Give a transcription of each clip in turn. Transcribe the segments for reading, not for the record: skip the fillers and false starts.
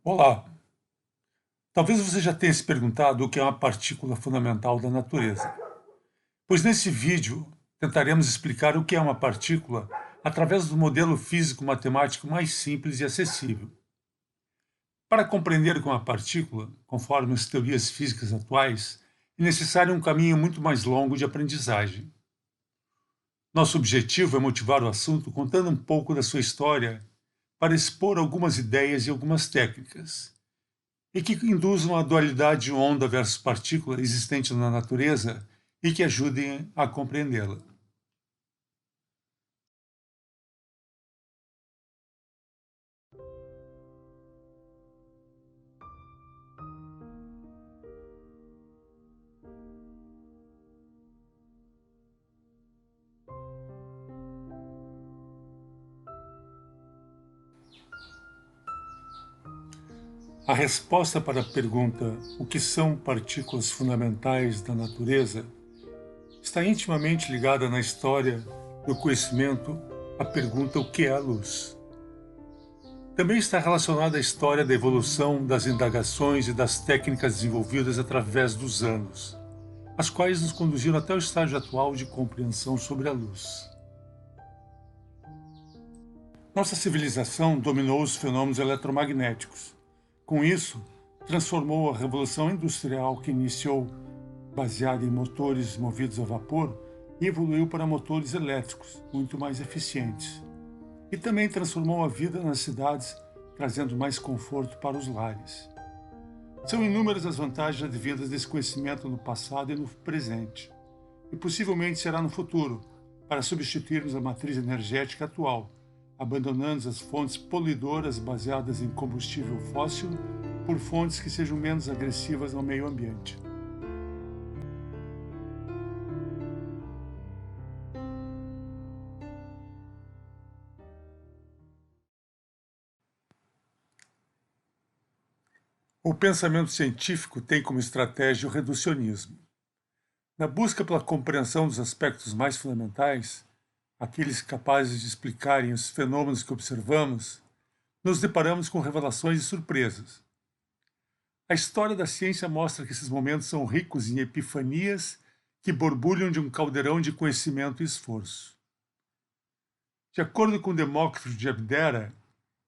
Olá! Talvez você já tenha se perguntado o que é uma partícula fundamental da natureza. Pois nesse vídeo tentaremos explicar o que é uma partícula através do modelo físico-matemático mais simples e acessível. Para compreender o que é uma partícula, conforme as teorias físicas atuais, é necessário um caminho muito mais longo de aprendizagem. Nosso objetivo é motivar o assunto contando um pouco da sua história para expor algumas ideias e algumas técnicas e que induzam a dualidade onda versus partícula existente na natureza e que ajudem a compreendê-la. A resposta para a pergunta o que são partículas fundamentais da natureza está intimamente ligada na história do conhecimento à pergunta o que é a luz. Também está relacionada à história da evolução das indagações e das técnicas desenvolvidas através dos anos, as quais nos conduziram até o estágio atual de compreensão sobre a luz. Nossa civilização dominou os fenômenos eletromagnéticos. Com isso, transformou a revolução industrial que iniciou baseada em motores movidos a vapor e evoluiu para motores elétricos, muito mais eficientes. E também transformou a vida nas cidades, trazendo mais conforto para os lares. São inúmeras as vantagens advindas desse conhecimento no passado e no presente, e possivelmente será no futuro, para substituirmos a matriz energética atual, abandonando as fontes poluidoras baseadas em combustível fóssil por fontes que sejam menos agressivas ao meio ambiente. O pensamento científico tem como estratégia o reducionismo. Na busca pela compreensão dos aspectos mais fundamentais, aqueles capazes de explicarem os fenômenos que observamos, nos deparamos com revelações e surpresas. A história da ciência mostra que esses momentos são ricos em epifanias que borbulham de um caldeirão de conhecimento e esforço. De acordo com Demócrito de Abdera,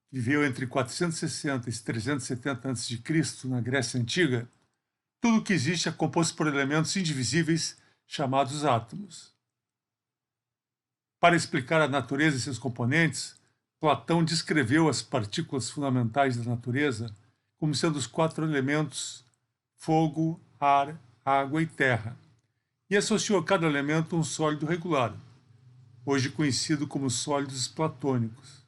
que viveu entre 460 e 370 a.C. na Grécia Antiga, tudo o que existe é composto por elementos indivisíveis chamados átomos. Para explicar a natureza e seus componentes, Platão descreveu as partículas fundamentais da natureza como sendo os quatro elementos fogo, ar, água e terra, e associou a cada elemento um sólido regular, hoje conhecido como sólidos platônicos.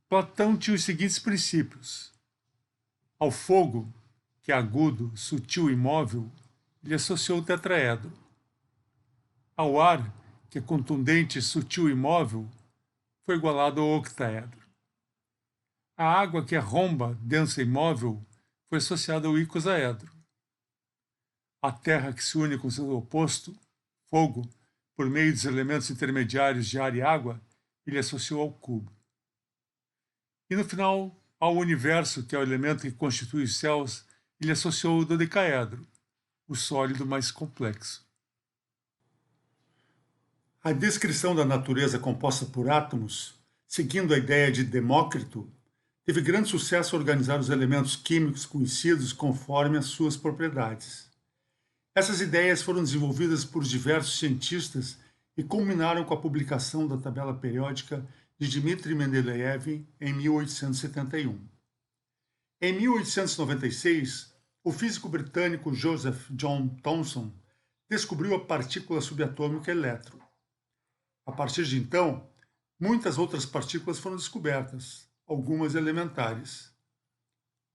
Platão tinha os seguintes princípios. Ao fogo, que é agudo, sutil e móvel, ele associou o tetraedro. Ao ar, que é contundente, sutil e móvel, foi igualado ao octaedro. A água, que é romba, densa e móvel, foi associada ao icosaedro. A terra, que se une com seu oposto, fogo, por meio dos elementos intermediários de ar e água, ele associou ao cubo. E no final, ao universo, que é o elemento que constitui os céus, ele associou o dodecaedro, o sólido mais complexo. A descrição da natureza composta por átomos, seguindo a ideia de Demócrito, teve grande sucesso ao organizar os elementos químicos conhecidos conforme as suas propriedades. Essas ideias foram desenvolvidas por diversos cientistas e culminaram com a publicação da tabela periódica de Dmitri Mendeleev em 1871. Em 1896, o físico britânico Joseph John Thomson descobriu a partícula subatômica elétron. A partir de então, muitas outras partículas foram descobertas, algumas elementares.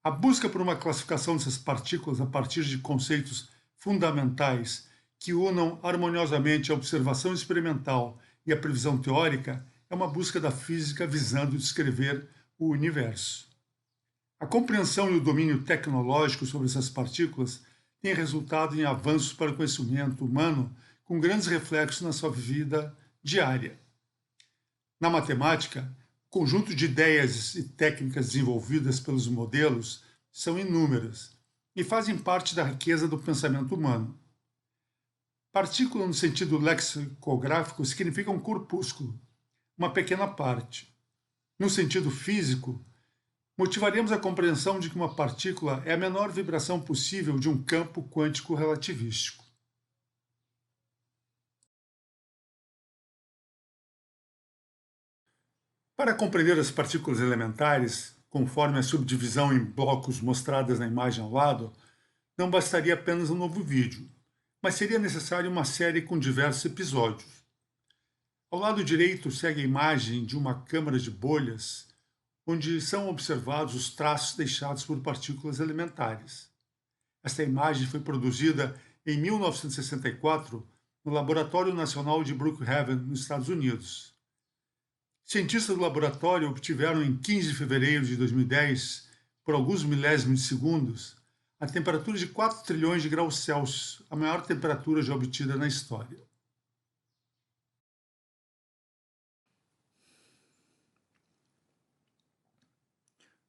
A busca por uma classificação dessas partículas a partir de conceitos fundamentais que unam harmoniosamente a observação experimental e a previsão teórica é uma busca da física visando descrever o universo. A compreensão e o domínio tecnológico sobre essas partículas tem resultado em avanços para o conhecimento humano com grandes reflexos na sua vida diária. Na matemática, O conjunto de ideias e técnicas desenvolvidas pelos modelos são inúmeras e fazem parte da riqueza do pensamento humano. Partícula, no sentido lexicográfico, significa um corpúsculo, uma pequena parte. No sentido físico, motivaríamos a compreensão de que uma partícula é a menor vibração possível de um campo quântico relativístico. Para compreender as partículas elementares, conforme a subdivisão em blocos mostradas na imagem ao lado, não bastaria apenas um novo vídeo, mas seria necessário uma série com diversos episódios. Ao lado direito segue a imagem de uma câmara de bolhas, onde são observados os traços deixados por partículas elementares. Esta imagem foi produzida em 1964 no Laboratório Nacional de Brookhaven, nos Estados Unidos. Cientistas do laboratório obtiveram em 15 de fevereiro de 2010, por alguns milésimos de segundos, a temperatura de 4 trilhões de graus Celsius, a maior temperatura já obtida na história.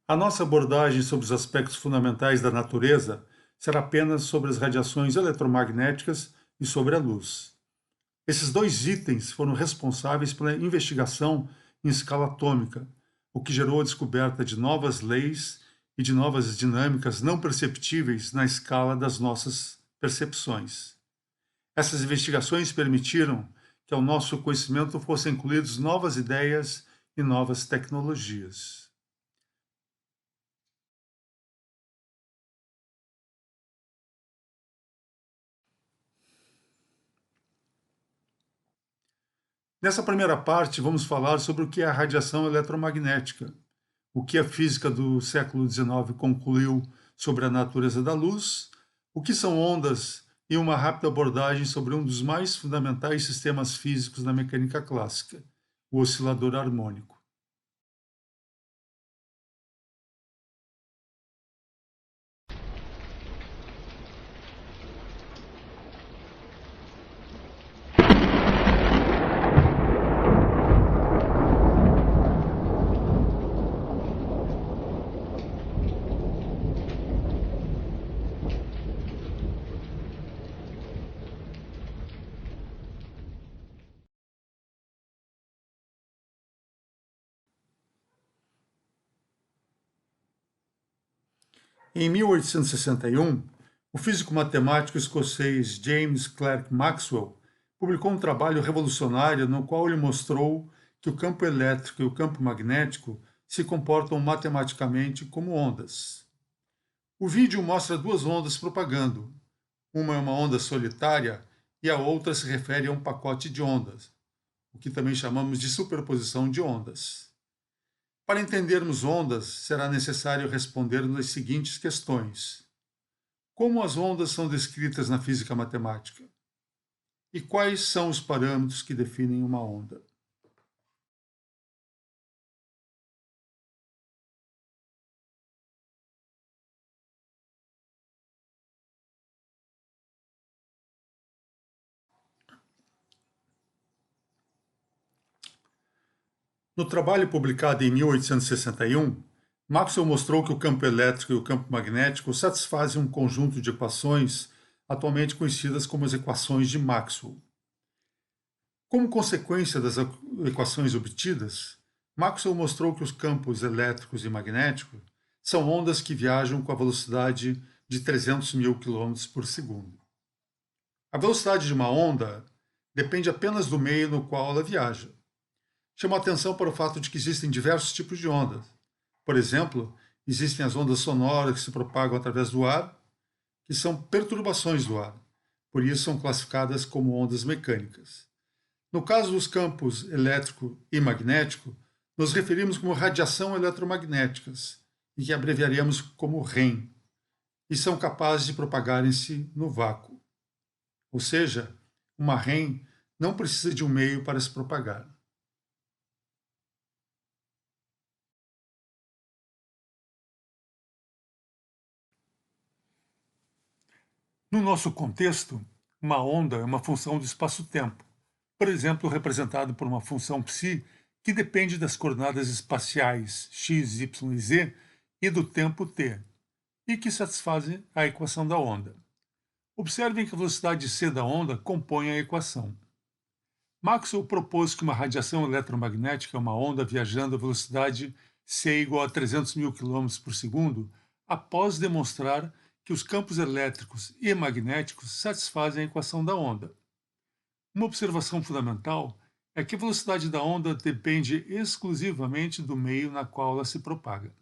A nossa abordagem sobre os aspectos fundamentais da natureza será apenas sobre as radiações eletromagnéticas e sobre a luz. Esses dois itens foram responsáveis pela investigação em escala atômica, o que gerou a descoberta de novas leis e de novas dinâmicas não perceptíveis na escala das nossas percepções. Essas investigações permitiram que ao nosso conhecimento fossem incluídas novas ideias e novas tecnologias. Nessa primeira parte, vamos falar sobre o que é a radiação eletromagnética, o que a física do século XIX concluiu sobre a natureza da luz, o que são ondas e uma rápida abordagem sobre um dos mais fundamentais sistemas físicos da mecânica clássica, o oscilador harmônico. Em 1861, o físico matemático escocês James Clerk Maxwell publicou um trabalho revolucionário no qual ele mostrou que o campo elétrico e o campo magnético se comportam matematicamente como ondas. O vídeo mostra duas ondas propagando. Uma é uma onda solitária e a outra se refere a um pacote de ondas, o que também chamamos de superposição de ondas. Para entendermos ondas, será necessário respondermos as seguintes questões: como as ondas são descritas na física matemática? E quais são os parâmetros que definem uma onda? No trabalho publicado em 1861, Maxwell mostrou que o campo elétrico e o campo magnético satisfazem um conjunto de equações atualmente conhecidas como as equações de Maxwell. Como consequência das equações obtidas, Maxwell mostrou que os campos elétricos e magnéticos são ondas que viajam com a velocidade de 300 mil km por segundo. A velocidade de uma onda depende apenas do meio no qual ela viaja. Chama a atenção para o fato de que existem diversos tipos de ondas. Por exemplo, existem as ondas sonoras que se propagam através do ar, que são perturbações do ar, por isso são classificadas como ondas mecânicas. No caso dos campos elétrico e magnético, nos referimos como radiação eletromagnéticas, e que abreviaremos como REM, e são capazes de propagarem-se no vácuo. Ou seja, uma REM não precisa de um meio para se propagar. No nosso contexto, uma onda é uma função do espaço-tempo, por exemplo, representado por uma função psi que depende das coordenadas espaciais x, y e z e do tempo t, e que satisfazem a equação da onda. Observem que a velocidade c da onda compõe a equação. Maxwell propôs que uma radiação eletromagnética é uma onda viajando a velocidade c igual a 300 mil km por segundo, após demonstrar que os campos elétricos e magnéticos satisfazem a equação da onda. Uma observação fundamental é que a velocidade da onda depende exclusivamente do meio na qual ela se propaga.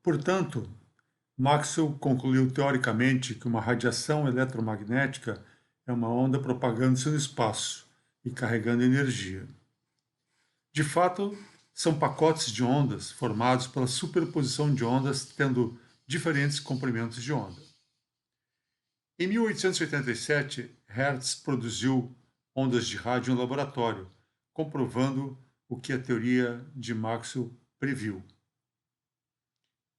Portanto, Maxwell concluiu teoricamente que uma radiação eletromagnética é uma onda propagando-se no espaço e carregando energia. De fato, são pacotes de ondas formados pela superposição de ondas tendo diferentes comprimentos de onda. Em 1887, Hertz produziu ondas de rádio em laboratório, comprovando o que a teoria de Maxwell previu.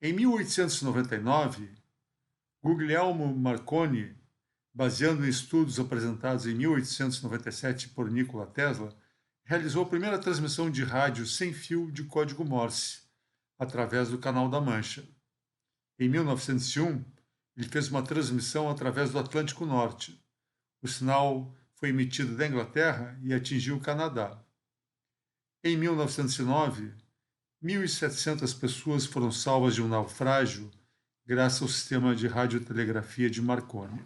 Em 1899, Guglielmo Marconi, baseando em estudos apresentados em 1897 por Nikola Tesla, realizou a primeira transmissão de rádio sem fio de código Morse, através do Canal da Mancha. Em 1901, ele fez uma transmissão através do Atlântico Norte. O sinal foi emitido da Inglaterra e atingiu o Canadá. Em 1909, 1.700 pessoas foram salvas de um naufrágio graças ao sistema de radiotelegrafia de Marconi.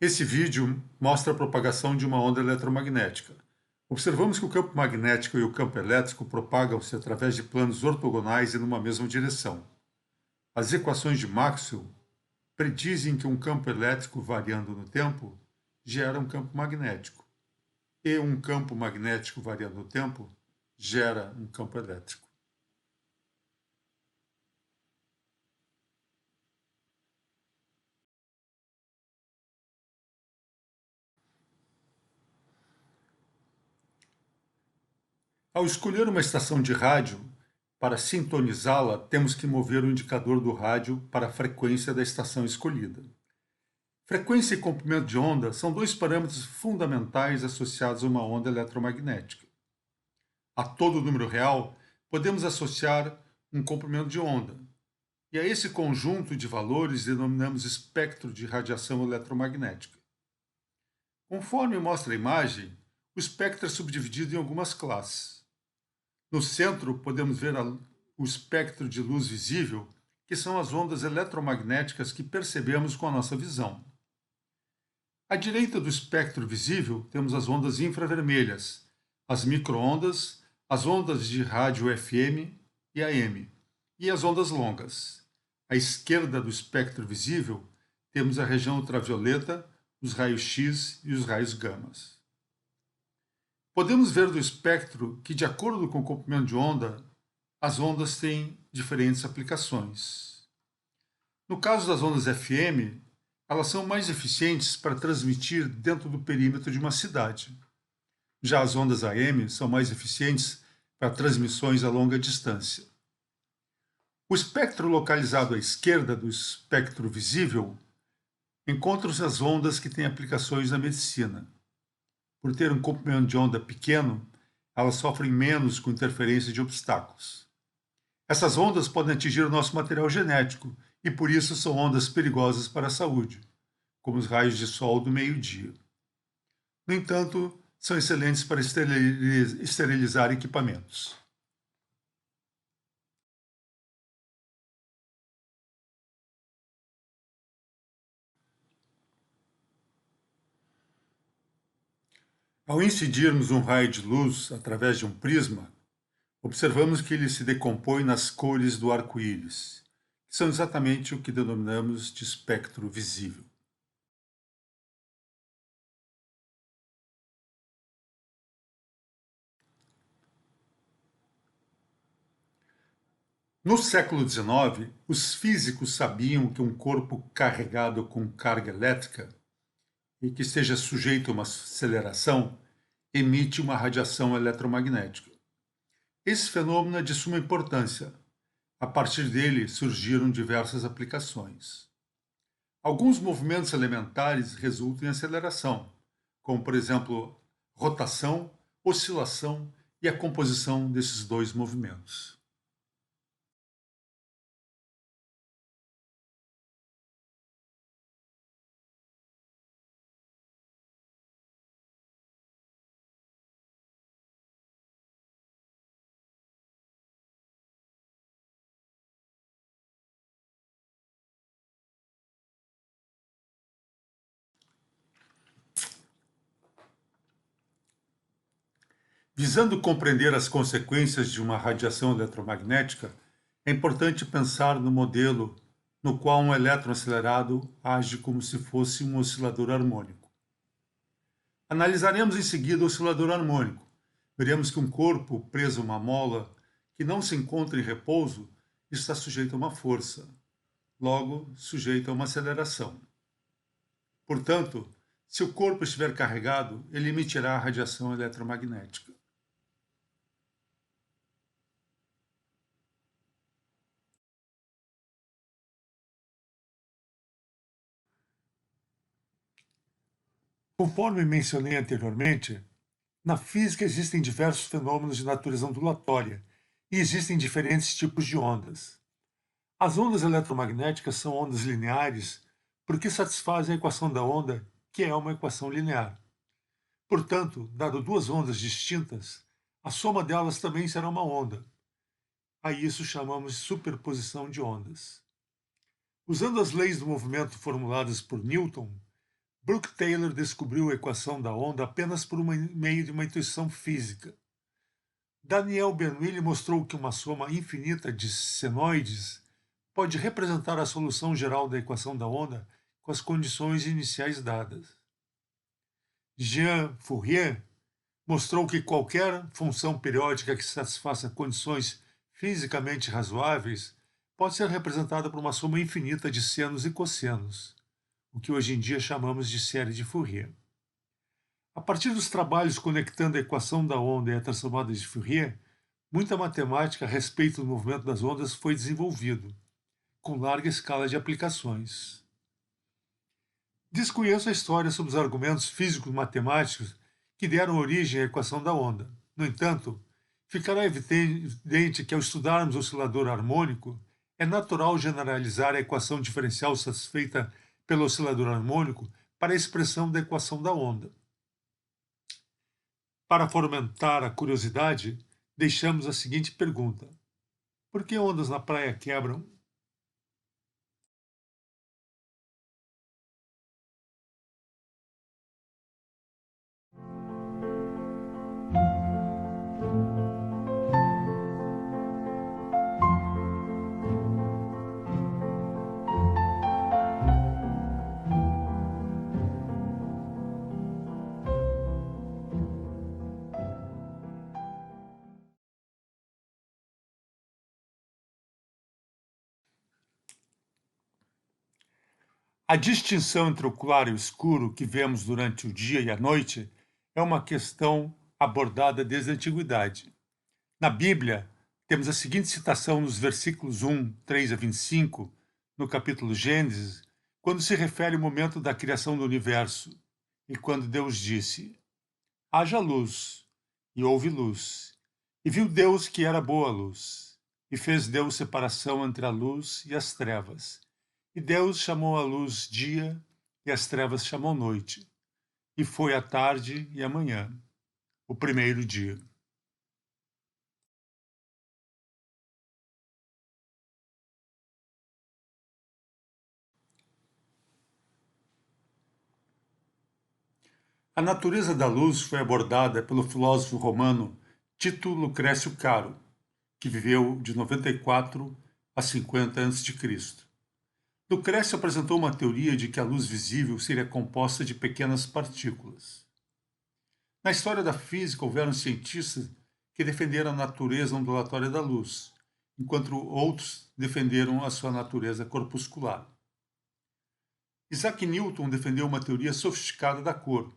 Esse vídeo mostra a propagação de uma onda eletromagnética. Observamos que o campo magnético e o campo elétrico propagam-se através de planos ortogonais e numa mesma direção. As equações de Maxwell predizem que um campo elétrico variando no tempo gera um campo magnético, e um campo magnético variando no tempo gera um campo elétrico. Ao escolher uma estação de rádio, para sintonizá-la, temos que mover o indicador do rádio para a frequência da estação escolhida. Frequência e comprimento de onda são dois parâmetros fundamentais associados a uma onda eletromagnética. A todo número real, podemos associar um comprimento de onda, e a esse conjunto de valores denominamos espectro de radiação eletromagnética. Conforme mostra a imagem, o espectro é subdividido em algumas classes. No centro, podemos ver o espectro de luz visível, que são as ondas eletromagnéticas que percebemos com a nossa visão. À direita do espectro visível, temos as ondas infravermelhas, as microondas, as ondas de rádio FM e AM, e as ondas longas. À esquerda do espectro visível, temos a região ultravioleta, os raios X e os raios gamas. Podemos ver do espectro que, de acordo com o comprimento de onda, as ondas têm diferentes aplicações. No caso das ondas FM, elas são mais eficientes para transmitir dentro do perímetro de uma cidade. Já as ondas AM são mais eficientes para transmissões a longa distância. O espectro localizado à esquerda do espectro visível encontram-se as ondas que têm aplicações na medicina. Por ter um comprimento de onda pequeno, elas sofrem menos com interferência de obstáculos. Essas ondas podem atingir o nosso material genético e, por isso, são ondas perigosas para a saúde, como os raios de sol do meio-dia. No entanto, são excelentes para esterilizar equipamentos. Ao incidirmos um raio de luz através de um prisma, observamos que ele se decompõe nas cores do arco-íris, que são exatamente o que denominamos de espectro visível. No século XIX, os físicos sabiam que um corpo carregado com carga elétrica e que esteja sujeito a uma aceleração emite uma radiação eletromagnética. Esse fenômeno é de suma importância. A partir dele surgiram diversas aplicações. Alguns movimentos elementares resultam em aceleração, como, por exemplo, rotação, oscilação e a composição desses dois movimentos. Visando compreender as consequências de uma radiação eletromagnética, é importante pensar no modelo no qual um elétron acelerado age como se fosse um oscilador harmônico. Analisaremos em seguida o oscilador harmônico. Veremos que um corpo preso a uma mola que não se encontra em repouso está sujeito a uma força, logo sujeito a uma aceleração. Portanto, se o corpo estiver carregado, ele emitirá a radiação eletromagnética. Conforme mencionei anteriormente, na física existem diversos fenômenos de natureza ondulatória e existem diferentes tipos de ondas. As ondas eletromagnéticas são ondas lineares porque satisfazem a equação da onda, que é uma equação linear. Portanto, dado duas ondas distintas, a soma delas também será uma onda. A isso chamamos de superposição de ondas. Usando as leis do movimento formuladas por Newton, Brooke Taylor descobriu a equação da onda apenas por meio de uma intuição física. Daniel Bernoulli mostrou que uma soma infinita de senoides pode representar a solução geral da equação da onda com as condições iniciais dadas. Jean Fourier mostrou que qualquer função periódica que satisfaça condições fisicamente razoáveis pode ser representada por uma soma infinita de senos e cossenos, o que hoje em dia chamamos de série de Fourier. A partir dos trabalhos conectando a equação da onda e a transformada de Fourier, muita matemática a respeito do movimento das ondas foi desenvolvido, com larga escala de aplicações. Desconheço a história sobre os argumentos físicos matemáticos que deram origem à equação da onda. No entanto, ficará evidente que ao estudarmos o oscilador harmônico, é natural generalizar a equação diferencial satisfeita pelo oscilador harmônico para a expressão da equação da onda. Para fomentar a curiosidade, deixamos a seguinte pergunta: por que ondas na praia quebram? A distinção entre o claro e o escuro que vemos durante o dia e a noite é uma questão abordada desde a antiguidade. Na Bíblia, temos a seguinte citação nos versículos 1, 3 a 25, no capítulo Gênesis, quando se refere ao momento da criação do universo, e quando Deus disse: haja luz, e houve luz. E viu Deus que era boa a luz, e fez Deus separação entre a luz e as trevas. E Deus chamou a luz dia, e as trevas chamou noite. E foi a tarde e a manhã, o primeiro dia. A natureza da luz foi abordada pelo filósofo romano Tito Lucrécio Caro, que viveu de 94 a 50 a.C. Lucrécio apresentou uma teoria de que a luz visível seria composta de pequenas partículas. Na história da física, houveram cientistas que defenderam a natureza ondulatória da luz, enquanto outros defenderam a sua natureza corpuscular. Isaac Newton defendeu uma teoria sofisticada da cor,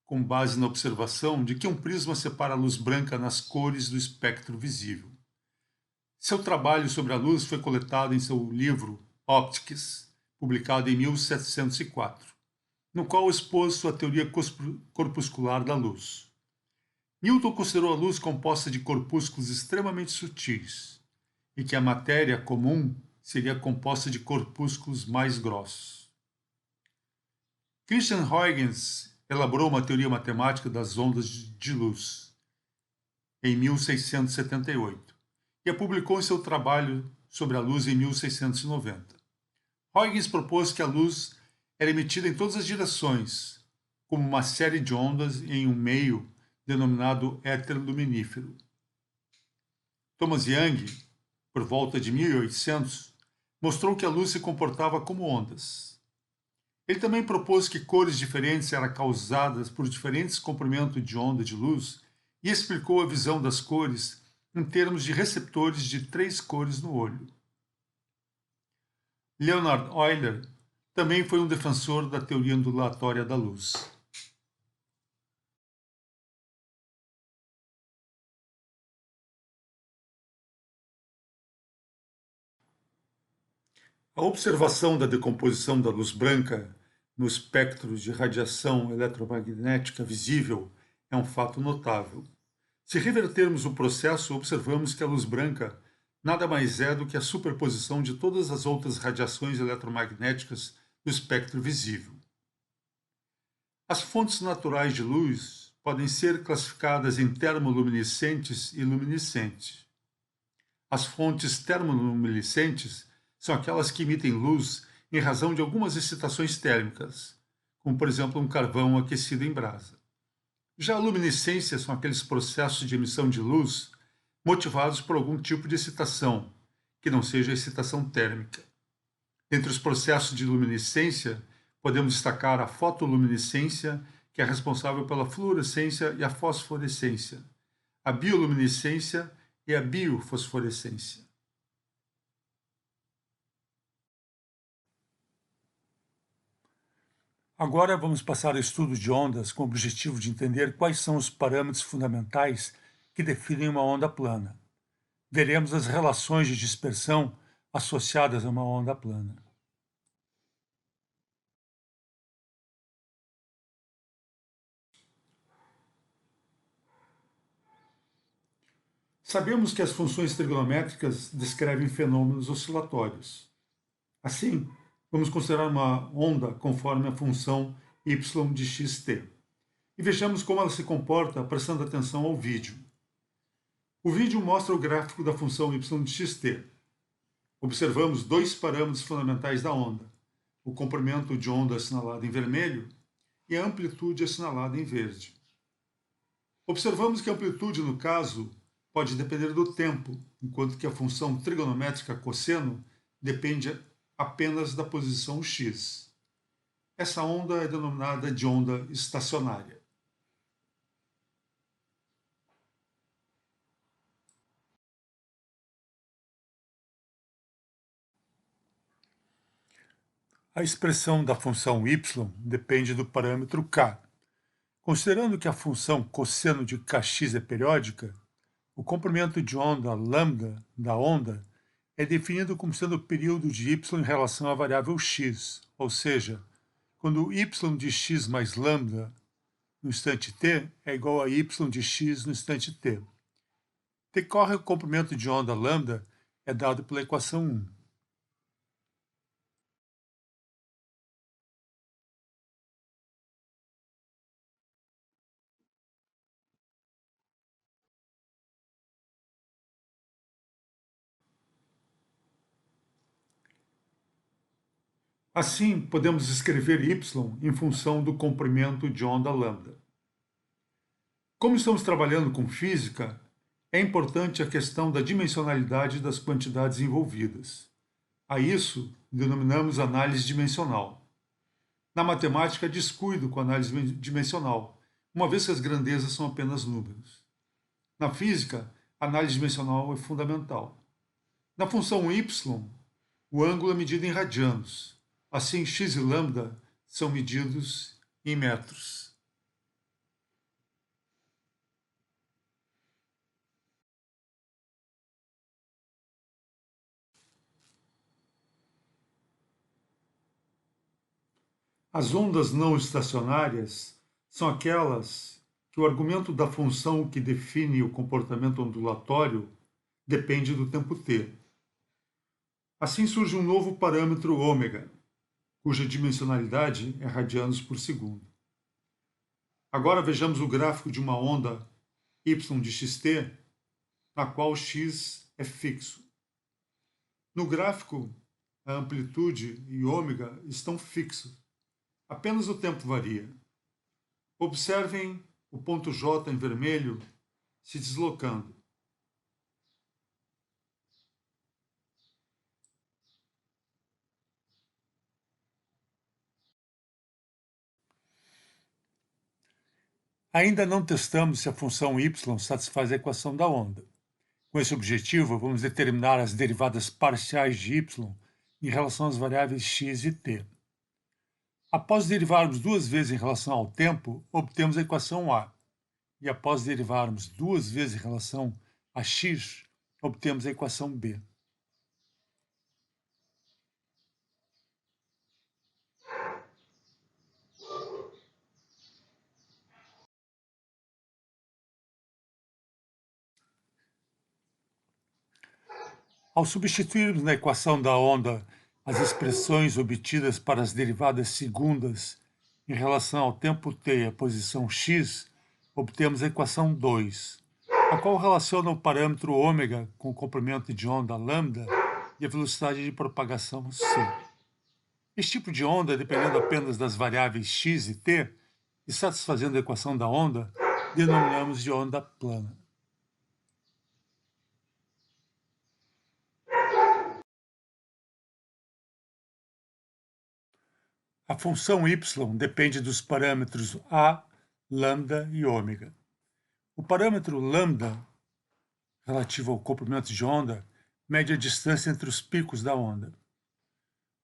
com base na observação de que um prisma separa a luz branca nas cores do espectro visível. Seu trabalho sobre a luz foi coletado em seu livro Optics, publicado em 1704, no qual expôs sua teoria corpuscular da luz. Newton considerou a luz composta de corpúsculos extremamente sutis e que a matéria comum seria composta de corpúsculos mais grossos. Christian Huygens elaborou uma teoria matemática das ondas de luz em 1678 e a publicou em seu trabalho sobre a luz em 1690. Huygens propôs que a luz era emitida em todas as direções, como uma série de ondas em um meio denominado éter luminífero. Thomas Young, por volta de 1800, mostrou que a luz se comportava como ondas. Ele também propôs que cores diferentes eram causadas por diferentes comprimentos de onda de luz e explicou a visão das cores em termos de receptores de 3 cores no olho. Leonhard Euler também foi um defensor da teoria ondulatória da luz. A observação da decomposição da luz branca no espectro de radiação eletromagnética visível é um fato notável. Se revertermos o processo, observamos que a luz branca nada mais é do que a superposição de todas as outras radiações eletromagnéticas do espectro visível. As fontes naturais de luz podem ser classificadas em termoluminescentes e luminescentes. As fontes termoluminescentes são aquelas que emitem luz em razão de algumas excitações térmicas, como por exemplo um carvão aquecido em brasa. Já a luminescência são aqueles processos de emissão de luz motivados por algum tipo de excitação, que não seja excitação térmica. Entre os processos de luminescência, podemos destacar a fotoluminescência, que é responsável pela fluorescência e a fosforescência, a bioluminescência e a biofosforescência. Agora vamos passar ao estudo de ondas com o objetivo de entender quais são os parâmetros fundamentais que definem uma onda plana. Veremos as relações de dispersão associadas a uma onda plana. Sabemos que as funções trigonométricas descrevem fenômenos oscilatórios. Assim, vamos considerar uma onda conforme a função y de xt. E vejamos como ela se comporta prestando atenção ao vídeo. O vídeo mostra o gráfico da função y de xt. Observamos 2 parâmetros fundamentais da onda, o comprimento de onda assinalado em vermelho e a amplitude assinalada em verde. Observamos que a amplitude, no caso, pode depender do tempo, enquanto que a função trigonométrica cosseno depende apenas da posição x. Essa onda é denominada de onda estacionária. A expressão da função y depende do parâmetro k. Considerando que a função cosseno de kx é periódica, o comprimento de onda lambda da onda é definido como sendo o período de y em relação à variável x, ou seja, quando y de x mais lambda no instante t é igual a y de x no instante t. Decorre o comprimento de onda lambda é dado pela equação 1. Assim, podemos escrever y em função do comprimento de onda lambda. Como estamos trabalhando com física, é importante a questão da dimensionalidade das quantidades envolvidas. A isso denominamos análise dimensional. Na matemática, descuido com a análise dimensional, uma vez que as grandezas são apenas números. Na física, a análise dimensional é fundamental. Na função y, o ângulo é medido em radianos. Assim, x e lambda são medidos em metros. As ondas não estacionárias são aquelas que o argumento da função que define o comportamento ondulatório depende do tempo t. Assim surge um novo parâmetro ômega, cuja dimensionalidade é radianos por segundo. Agora vejamos o gráfico de uma onda y de xt, na qual x é fixo. No gráfico, a amplitude e ômega estão fixos. Apenas o tempo varia. Observem o ponto J em vermelho se deslocando. Ainda não testamos se a função y satisfaz a equação da onda. Com esse objetivo, vamos determinar as derivadas parciais de y em relação às variáveis x e t. Após derivarmos duas vezes em relação ao tempo, obtemos a equação A. E após derivarmos duas vezes em relação a x, obtemos a equação B. Ao substituirmos na equação da onda as expressões obtidas para as derivadas segundas em relação ao tempo t e a posição x, obtemos a equação 2, a qual relaciona o parâmetro ômega com o comprimento de onda lambda e a velocidade de propagação c. Este tipo de onda, dependendo apenas das variáveis x e t, e satisfazendo a equação da onda, denominamos de onda plana. A função y depende dos parâmetros a, lambda e ômega. O parâmetro lambda, relativo ao comprimento de onda, mede a distância entre os picos da onda.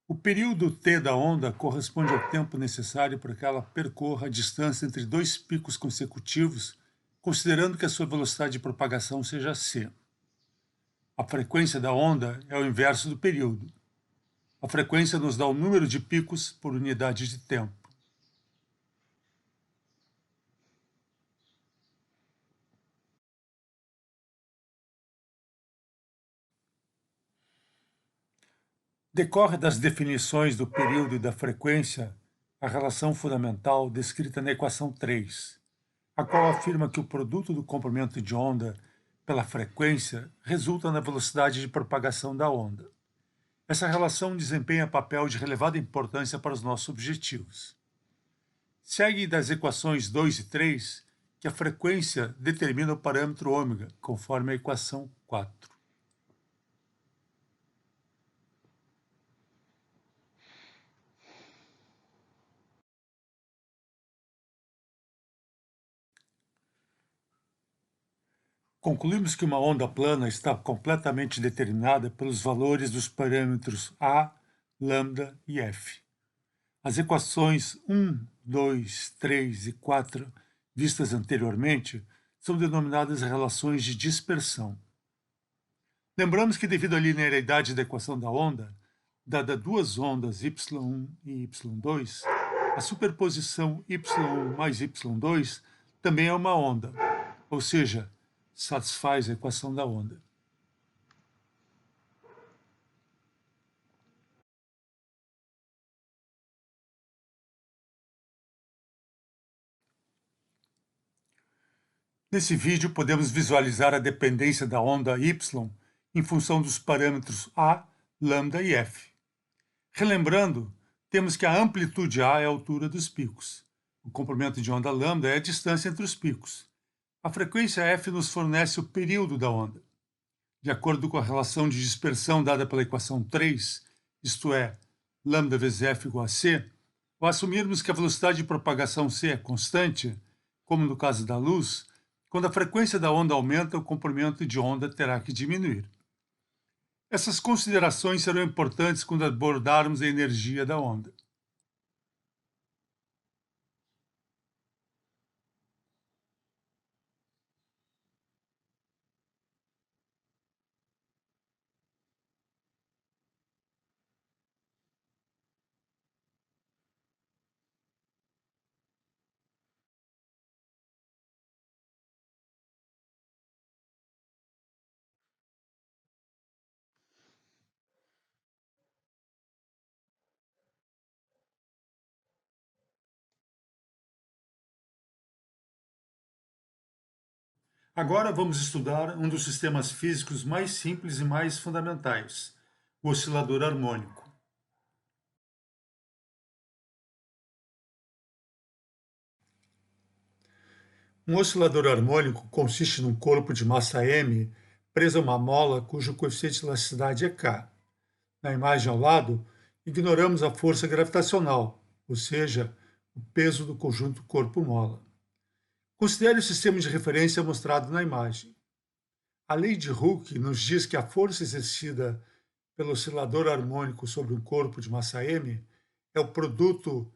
O período t da onda corresponde ao tempo necessário para que ela percorra a distância entre dois picos consecutivos, considerando que a sua velocidade de propagação seja c. A frequência da onda é o inverso do período. A frequência nos dá o número de picos por unidade de tempo. Decorre das definições do período e da frequência a relação fundamental descrita na equação 3, a qual afirma que o produto do comprimento de onda pela frequência resulta na velocidade de propagação da onda. Essa relação desempenha papel de relevada importância para os nossos objetivos. Segue das equações 2 e 3 que a frequência determina o parâmetro ômega, conforme a equação 4. Concluímos que uma onda plana está completamente determinada pelos valores dos parâmetros a, lambda e f. As equações 1, 2, 3 e 4, vistas anteriormente, são denominadas relações de dispersão. Lembramos que, devido à linearidade da equação da onda, dada duas ondas y1 e y2, a superposição y1 mais y2 também é uma onda, ou seja, satisfaz a equação da onda. Nesse vídeo, podemos visualizar a dependência da onda y em função dos parâmetros a, lambda e f. Relembrando, temos que a amplitude a é a altura dos picos. O comprimento de onda lambda é a distância entre os picos. A frequência f nos fornece o período da onda. De acordo com a relação de dispersão dada pela equação 3, isto é, lambda vezes f igual a c, ao assumirmos que a velocidade de propagação c é constante, como no caso da luz, quando a frequência da onda aumenta, o comprimento de onda terá que diminuir. Essas considerações serão importantes quando abordarmos a energia da onda. Agora vamos estudar um dos sistemas físicos mais simples e mais fundamentais, o oscilador harmônico. Um oscilador harmônico consiste num corpo de massa m preso a uma mola cujo coeficiente de elasticidade é k. Na imagem ao lado, ignoramos a força gravitacional, ou seja, o peso do conjunto corpo-mola. Considere o sistema de referência mostrado na imagem. A lei de Hooke nos diz que a força exercida pelo oscilador harmônico sobre um corpo de massa m é o produto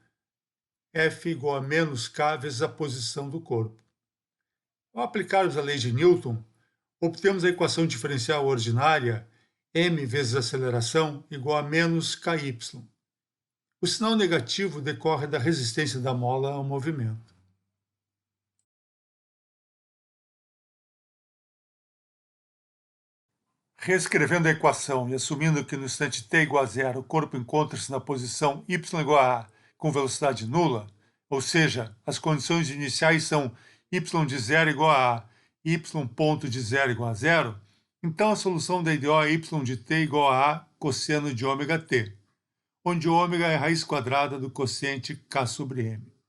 F igual a menos k vezes a posição do corpo. Ao aplicarmos a lei de Newton, obtemos a equação diferencial ordinária m vezes aceleração igual a menos ky. O sinal negativo decorre da resistência da mola ao movimento. Reescrevendo a equação e assumindo que no instante t igual a zero o corpo encontra-se na posição y igual a A com velocidade nula, ou seja, as condições iniciais são y de zero igual a A e y ponto de zero igual a zero, então a solução da IDO é y de t igual a A cosseno de ômega t, onde ômega é a raiz quadrada do quociente k sobre m.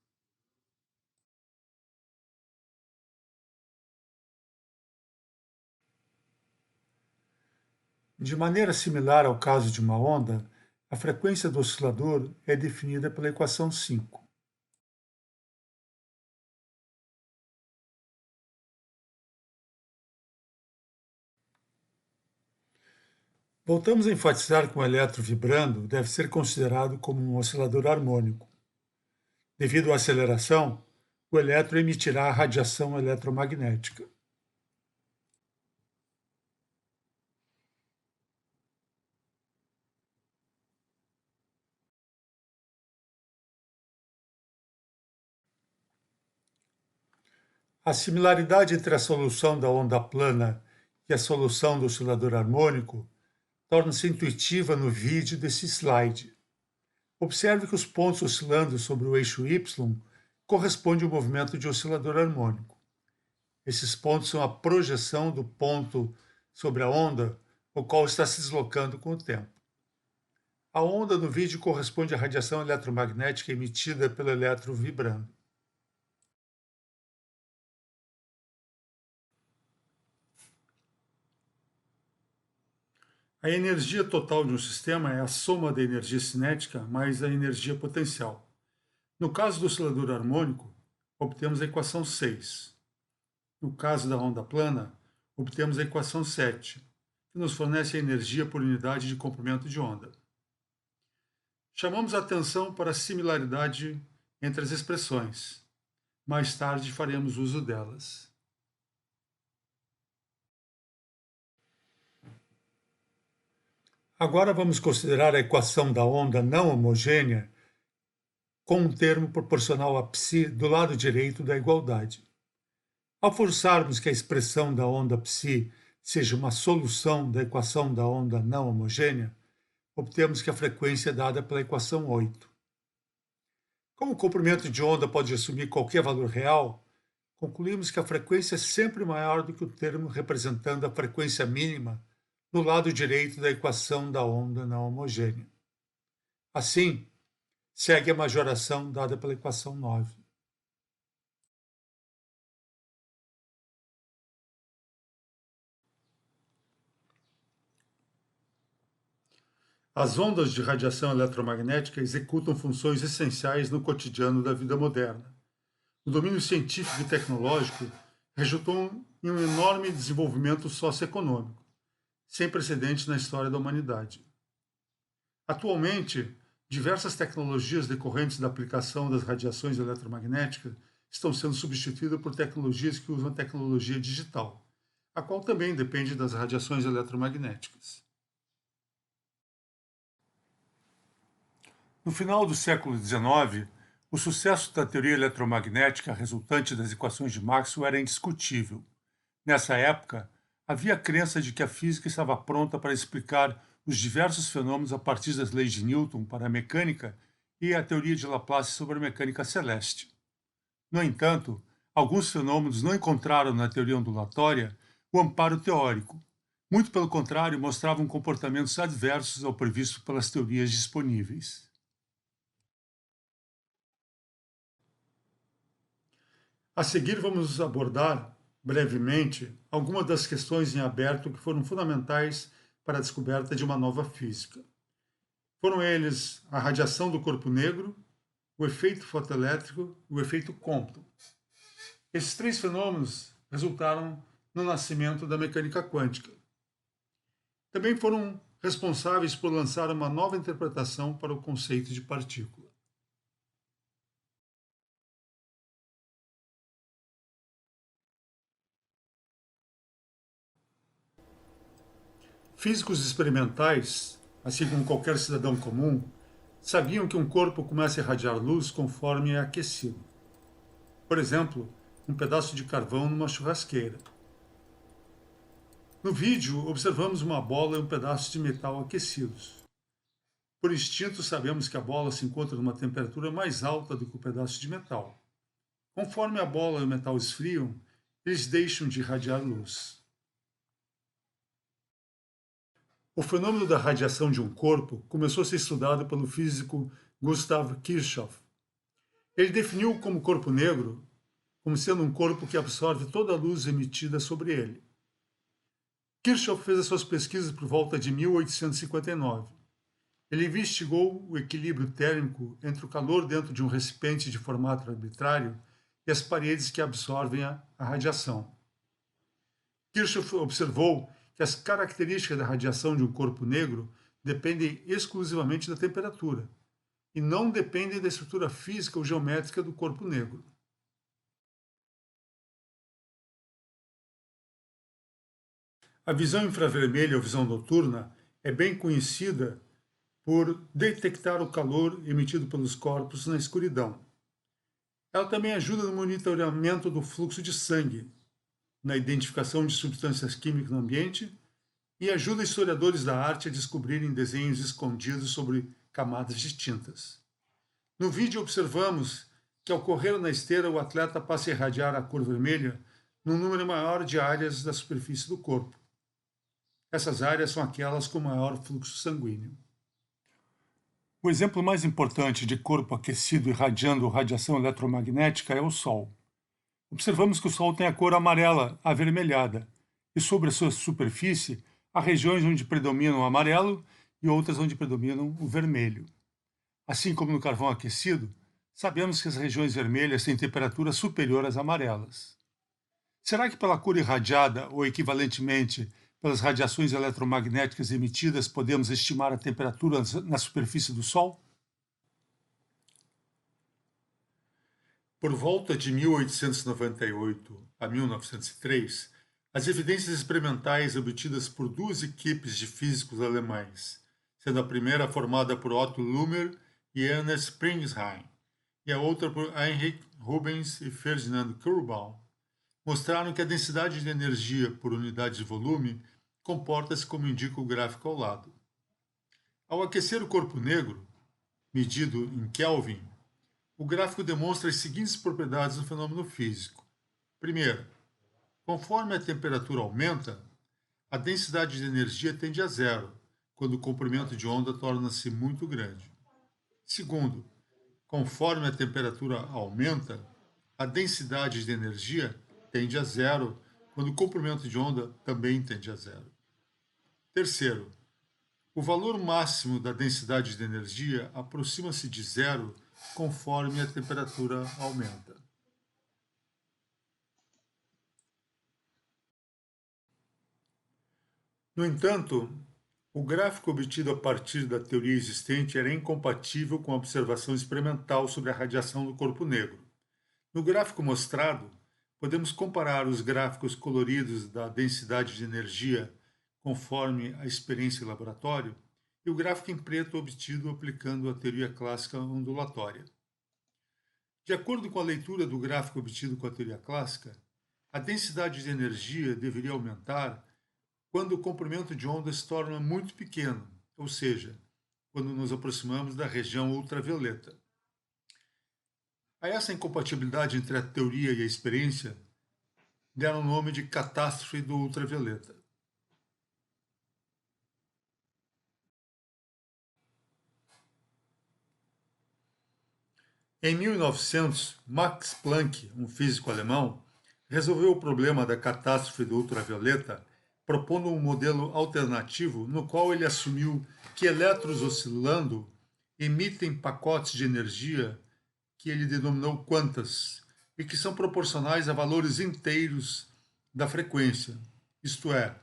De maneira similar ao caso de uma onda, a frequência do oscilador é definida pela equação 5. Voltamos a enfatizar que um elétron vibrando deve ser considerado como um oscilador harmônico. Devido à aceleração, o elétron emitirá a radiação eletromagnética. A similaridade entre a solução da onda plana e a solução do oscilador harmônico torna-se intuitiva no vídeo desse slide. Observe que os pontos oscilando sobre o eixo y correspondem ao movimento de oscilador harmônico. Esses pontos são a projeção do ponto sobre a onda, o qual está se deslocando com o tempo. A onda no vídeo corresponde à radiação eletromagnética emitida pelo elétron vibrando. A energia total de um sistema é a soma da energia cinética mais a energia potencial. No caso do oscilador harmônico, obtemos a equação 6. No caso da onda plana, obtemos a equação 7, que nos fornece a energia por unidade de comprimento de onda. Chamamos a atenção para a similaridade entre as expressões. Mais tarde faremos uso delas. Agora vamos considerar a equação da onda não homogênea com um termo proporcional a π do lado direito da igualdade. Ao forçarmos que a expressão da onda π seja uma solução da equação da onda não homogênea, obtemos que a frequência é dada pela equação 8. Como o comprimento de onda pode assumir qualquer valor real, concluímos que a frequência é sempre maior do que o termo representando a frequência mínima no lado direito da equação da onda não homogênea. Assim, segue a majoração dada pela equação 9. As ondas de radiação eletromagnética executam funções essenciais no cotidiano da vida moderna. O domínio científico e tecnológico resultou em um enorme desenvolvimento socioeconômico. sem precedentes na história da humanidade. Atualmente, diversas tecnologias decorrentes da aplicação das radiações eletromagnéticas estão sendo substituídas por tecnologias que usam a tecnologia digital, a qual também depende das radiações eletromagnéticas. No final do século XIX, o sucesso da teoria eletromagnética resultante das equações de Maxwell era indiscutível. Nessa época, havia a crença de que a física estava pronta para explicar os diversos fenômenos a partir das leis de Newton para a mecânica e a teoria de Laplace sobre a mecânica celeste. No entanto, alguns fenômenos não encontraram na teoria ondulatória o amparo teórico. Muito pelo contrário, mostravam comportamentos adversos ao previsto pelas teorias disponíveis. A seguir, vamos abordar brevemente algumas das questões em aberto que foram fundamentais para a descoberta de uma nova física. Foram eles a radiação do corpo negro, o efeito fotoelétrico e o efeito Compton. Esses três fenômenos resultaram no nascimento da mecânica quântica. Também foram responsáveis por lançar uma nova interpretação para o conceito de partícula. Físicos experimentais, assim como qualquer cidadão comum, sabiam que um corpo começa a irradiar luz conforme é aquecido. Por exemplo, um pedaço de carvão numa churrasqueira. No vídeo, observamos uma bola e um pedaço de metal aquecidos. Por instinto, sabemos que a bola se encontra numa temperatura mais alta do que o pedaço de metal. Conforme a bola e o metal esfriam, eles deixam de irradiar luz. O fenômeno da radiação de um corpo começou a ser estudado pelo físico Gustav Kirchhoff. Ele definiu como corpo negro como sendo um corpo que absorve toda a luz emitida sobre ele. Kirchhoff fez as suas pesquisas por volta de 1859. Ele investigou o equilíbrio térmico entre o calor dentro de um recipiente de formato arbitrário e as paredes que absorvem a radiação. Kirchhoff observou que as características da radiação de um corpo negro dependem exclusivamente da temperatura e não dependem da estrutura física ou geométrica do corpo negro. A visão infravermelha ou visão noturna é bem conhecida por detectar o calor emitido pelos corpos na escuridão. Ela também ajuda no monitoramento do fluxo de sangue, na identificação de substâncias químicas no ambiente e ajuda historiadores da arte a descobrirem desenhos escondidos sobre camadas distintas. No vídeo observamos que ao correr na esteira o atleta passa a irradiar a cor vermelha num número maior de áreas da superfície do corpo. Essas áreas são aquelas com maior fluxo sanguíneo. O exemplo mais importante de corpo aquecido irradiando radiação eletromagnética é o Sol. Observamos que o Sol tem a cor amarela avermelhada, e sobre a sua superfície há regiões onde predominam o amarelo e outras onde predominam o vermelho. Assim como no carvão aquecido, sabemos que as regiões vermelhas têm temperatura superior às amarelas. Será que pela cor irradiada, ou equivalentemente pelas radiações eletromagnéticas emitidas, podemos estimar a temperatura na superfície do Sol? Por volta de 1898 a 1903, as evidências experimentais obtidas por duas equipes de físicos alemães, sendo a primeira formada por Otto Lummer e Ernest Springsheim, e a outra por Heinrich Rubens e Ferdinand Kurbau, mostraram que a densidade de energia por unidade de volume comporta-se como indica o gráfico ao lado. Ao aquecer o corpo negro, medido em Kelvin, o gráfico demonstra as seguintes propriedades do fenômeno físico. Primeiro, conforme a temperatura aumenta, a densidade de energia tende a zero, quando o comprimento de onda torna-se muito grande. Segundo, conforme a temperatura aumenta, a densidade de energia tende a zero, quando o comprimento de onda também tende a zero. Terceiro, o valor máximo da densidade de energia aproxima-se de zero conforme a temperatura aumenta. No entanto, o gráfico obtido a partir da teoria existente era incompatível com a observação experimental sobre a radiação do corpo negro. No gráfico mostrado, podemos comparar os gráficos coloridos da densidade de energia conforme a experiência em laboratório e o gráfico em preto obtido aplicando a teoria clássica ondulatória. De acordo com a leitura do gráfico obtido com a teoria clássica, a densidade de energia deveria aumentar quando o comprimento de onda se torna muito pequeno, ou seja, quando nos aproximamos da região ultravioleta. A essa incompatibilidade entre a teoria e a experiência deram o nome de catástrofe do ultravioleta. Em 1900, Max Planck, um físico alemão, resolveu o problema da catástrofe do ultravioleta propondo um modelo alternativo no qual ele assumiu que elétrons oscilando emitem pacotes de energia que ele denominou quantas e que são proporcionais a valores inteiros da frequência, isto é,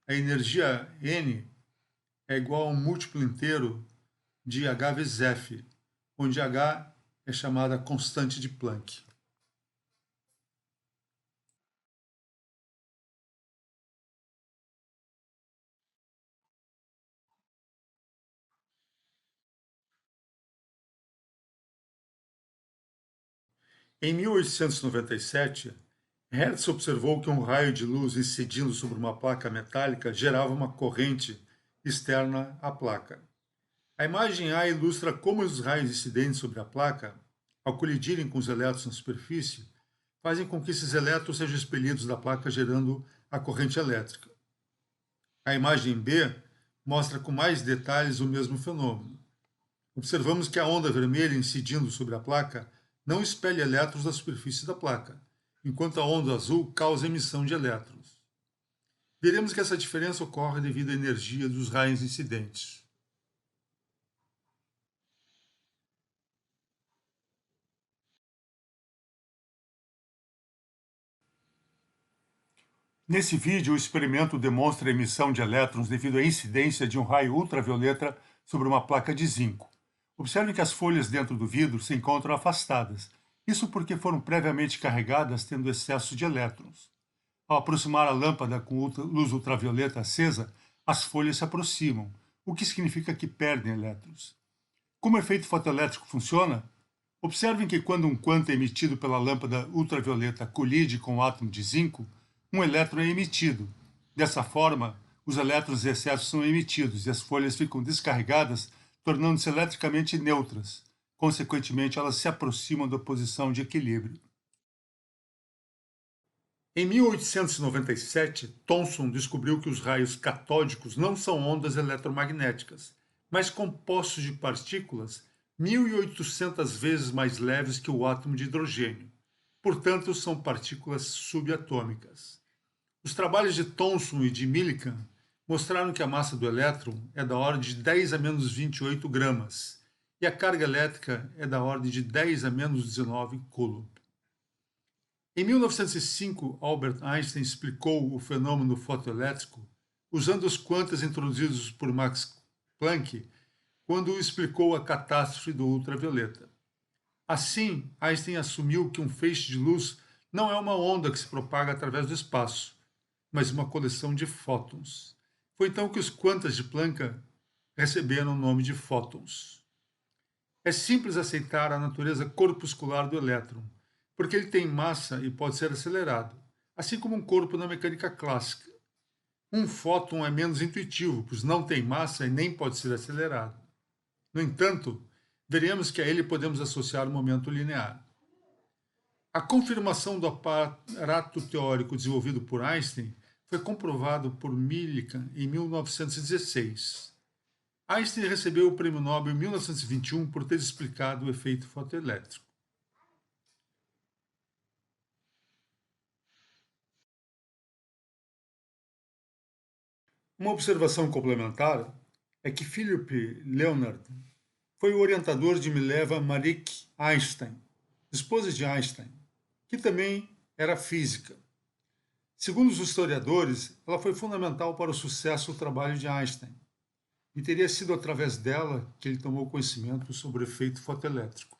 a energia n é igual a um múltiplo inteiro de h vezes f, onde h é chamada constante de Planck. Em 1897, Hertz observou que um raio de luz incidindo sobre uma placa metálica gerava uma corrente externa à placa. A imagem A ilustra como os raios incidentes sobre a placa, ao colidirem com os elétrons na superfície, fazem com que esses elétrons sejam expelidos da placa, gerando a corrente elétrica. A imagem B mostra com mais detalhes o mesmo fenômeno. Observamos que a onda vermelha incidindo sobre a placa não expele elétrons da superfície da placa, enquanto a onda azul causa emissão de elétrons. Veremos que essa diferença ocorre devido à energia dos raios incidentes. Nesse vídeo, o experimento demonstra a emissão de elétrons devido à incidência de um raio ultravioleta sobre uma placa de zinco. Observe que as folhas dentro do vidro se encontram afastadas. Isso porque foram previamente carregadas tendo excesso de elétrons. Ao aproximar a lâmpada com luz ultravioleta acesa, as folhas se aproximam, o que significa que perdem elétrons. Como o efeito fotoelétrico funciona? Observem que quando um quanto é emitido pela lâmpada ultravioleta colide com o átomo de zinco, um elétron é emitido. Dessa forma, os elétrons em excesso são emitidos e as folhas ficam descarregadas, tornando-se eletricamente neutras. Consequentemente, elas se aproximam da posição de equilíbrio. Em 1897, Thomson descobriu que os raios catódicos não são ondas eletromagnéticas, mas compostos de partículas 1.800 vezes mais leves que o átomo de hidrogênio. Portanto, são partículas subatômicas. Os trabalhos de Thomson e de Millikan mostraram que a massa do elétron é da ordem de 10 a menos 28 gramas e a carga elétrica é da ordem de 10 a menos 19 coulomb. Em 1905, Albert Einstein explicou o fenômeno fotoelétrico usando os quantas introduzidos por Max Planck quando explicou a catástrofe do ultravioleta. Assim, Einstein assumiu que um feixe de luz não é uma onda que se propaga através do espaço, mas uma coleção de fótons. Foi então que os quantas de Planck receberam o nome de fótons. É simples aceitar a natureza corpuscular do elétron, porque ele tem massa e pode ser acelerado, assim como um corpo na mecânica clássica. Um fóton é menos intuitivo, pois não tem massa e nem pode ser acelerado. No entanto, veremos que a ele podemos associar o momento linear. A confirmação do aparato teórico desenvolvido por Einstein foi comprovado por Millikan em 1916. Einstein recebeu o Prêmio Nobel em 1921 por ter explicado o efeito fotoelétrico. Uma observação complementar é que Philipp Leonard foi o orientador de Mileva Maric Einstein, esposa de Einstein, que também era física. Segundo os historiadores, ela foi fundamental para o sucesso do trabalho de Einstein, e teria sido através dela que ele tomou conhecimento sobre o efeito fotoelétrico.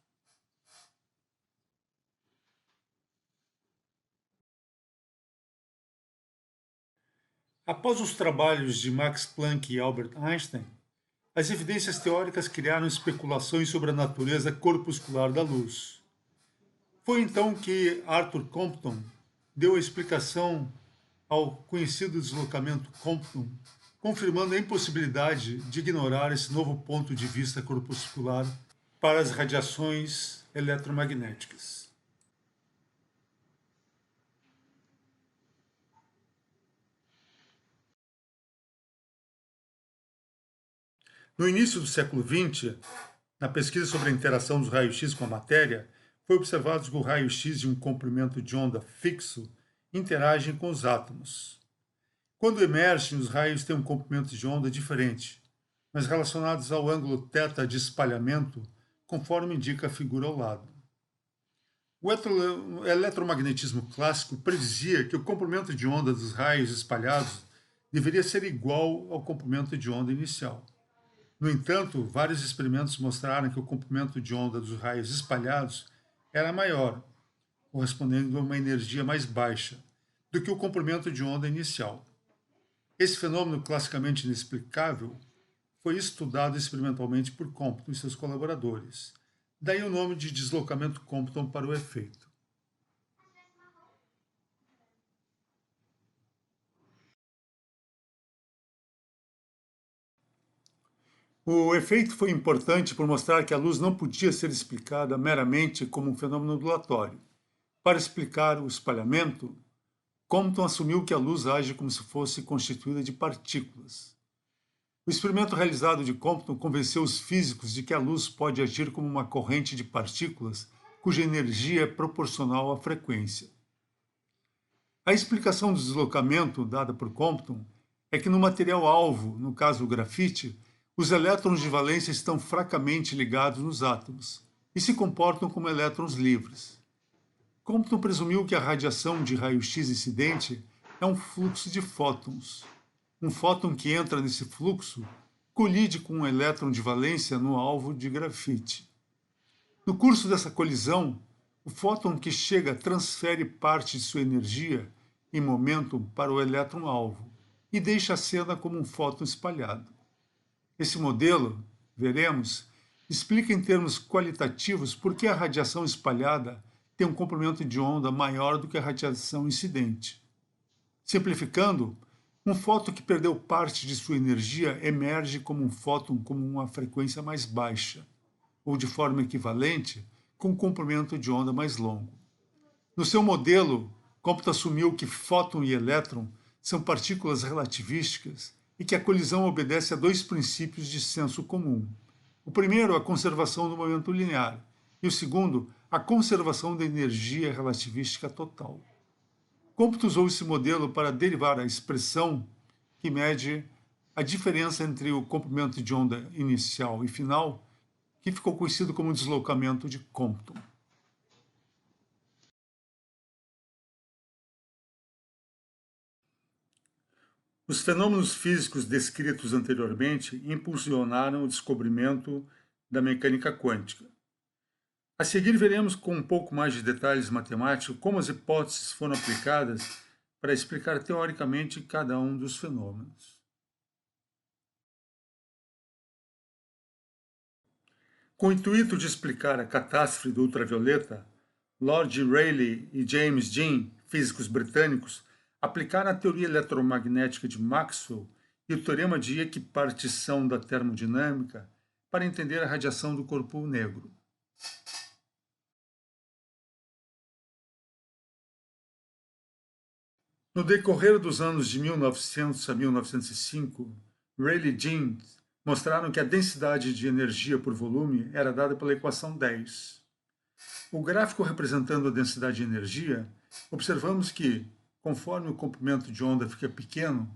Após os trabalhos de Max Planck e Albert Einstein, as evidências teóricas criaram especulações sobre a natureza corpuscular da luz. Foi então que Arthur Compton deu a explicação ao conhecido deslocamento Compton, confirmando a impossibilidade de ignorar esse novo ponto de vista corpuscular para as radiações eletromagnéticas. No início do século XX, na pesquisa sobre a interação dos raios-x com a matéria, foi observado que o raio-x de um comprimento de onda fixo interagem com os átomos. Quando emergem, os raios têm um comprimento de onda diferente, mas relacionados ao ângulo θ de espalhamento, conforme indica a figura ao lado. O eletromagnetismo clássico predizia que o comprimento de onda dos raios espalhados deveria ser igual ao comprimento de onda inicial. No entanto, vários experimentos mostraram que o comprimento de onda dos raios espalhados era maior, correspondendo a uma energia mais baixa, do que o comprimento de onda inicial. Esse fenômeno classicamente inexplicável foi estudado experimentalmente por Compton e seus colaboradores. Daí o nome de deslocamento Compton para o efeito. O efeito foi importante por mostrar que a luz não podia ser explicada meramente como um fenômeno ondulatório. Para explicar o espalhamento, Compton assumiu que a luz age como se fosse constituída de partículas. O experimento realizado de Compton convenceu os físicos de que a luz pode agir como uma corrente de partículas cuja energia é proporcional à frequência. A explicação do deslocamento dada por Compton é que no material alvo, no caso o grafite, os elétrons de valência estão fracamente ligados nos átomos e se comportam como elétrons livres. Compton presumiu que a radiação de raio-x incidente é um fluxo de fótons. Um fóton que entra nesse fluxo colide com um elétron de valência no alvo de grafite. No curso dessa colisão, o fóton que chega transfere parte de sua energia em momento para o elétron-alvo e deixa a cena como um fóton espalhado. Esse modelo, veremos, explica em termos qualitativos por que a radiação espalhada tem um comprimento de onda maior do que a radiação incidente. Simplificando, um fóton que perdeu parte de sua energia emerge como um fóton com uma frequência mais baixa, ou de forma equivalente, com um comprimento de onda mais longo. No seu modelo, Compton assumiu que fóton e elétron são partículas relativísticas e que a colisão obedece a dois princípios de senso comum. O primeiro, a conservação do momento linear, e o segundo, a conservação da energia relativística total. Compton usou esse modelo para derivar a expressão que mede a diferença entre o comprimento de onda inicial e final, que ficou conhecido como deslocamento de Compton. Os fenômenos físicos descritos anteriormente impulsionaram o descobrimento da mecânica quântica. A seguir, veremos com um pouco mais de detalhes matemáticos como as hipóteses foram aplicadas para explicar teoricamente cada um dos fenômenos. Com o intuito de explicar a catástrofe do ultravioleta, Lord Rayleigh e James Jean, físicos britânicos, aplicaram a teoria eletromagnética de Maxwell e o teorema de equipartição da termodinâmica para entender a radiação do corpo negro. No decorrer dos anos de 1900 a 1905, Rayleigh e Jean mostraram que a densidade de energia por volume era dada pela equação 10. O gráfico representando a densidade de energia, observamos que, conforme o comprimento de onda fica pequeno,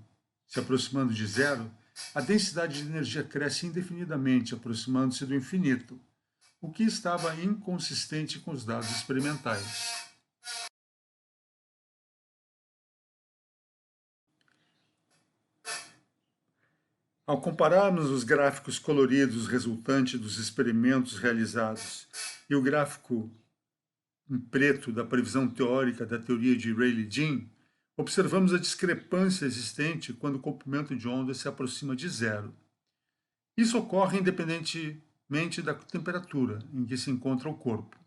se aproximando de zero, a densidade de energia cresce indefinidamente, aproximando-se do infinito, o que estava inconsistente com os dados experimentais. Ao compararmos os gráficos coloridos resultantes dos experimentos realizados e o gráfico em preto da previsão teórica da teoria de Rayleigh-Jean, observamos a discrepância existente quando o comprimento de onda se aproxima de zero. Isso ocorre independentemente da temperatura em que se encontra o corpo.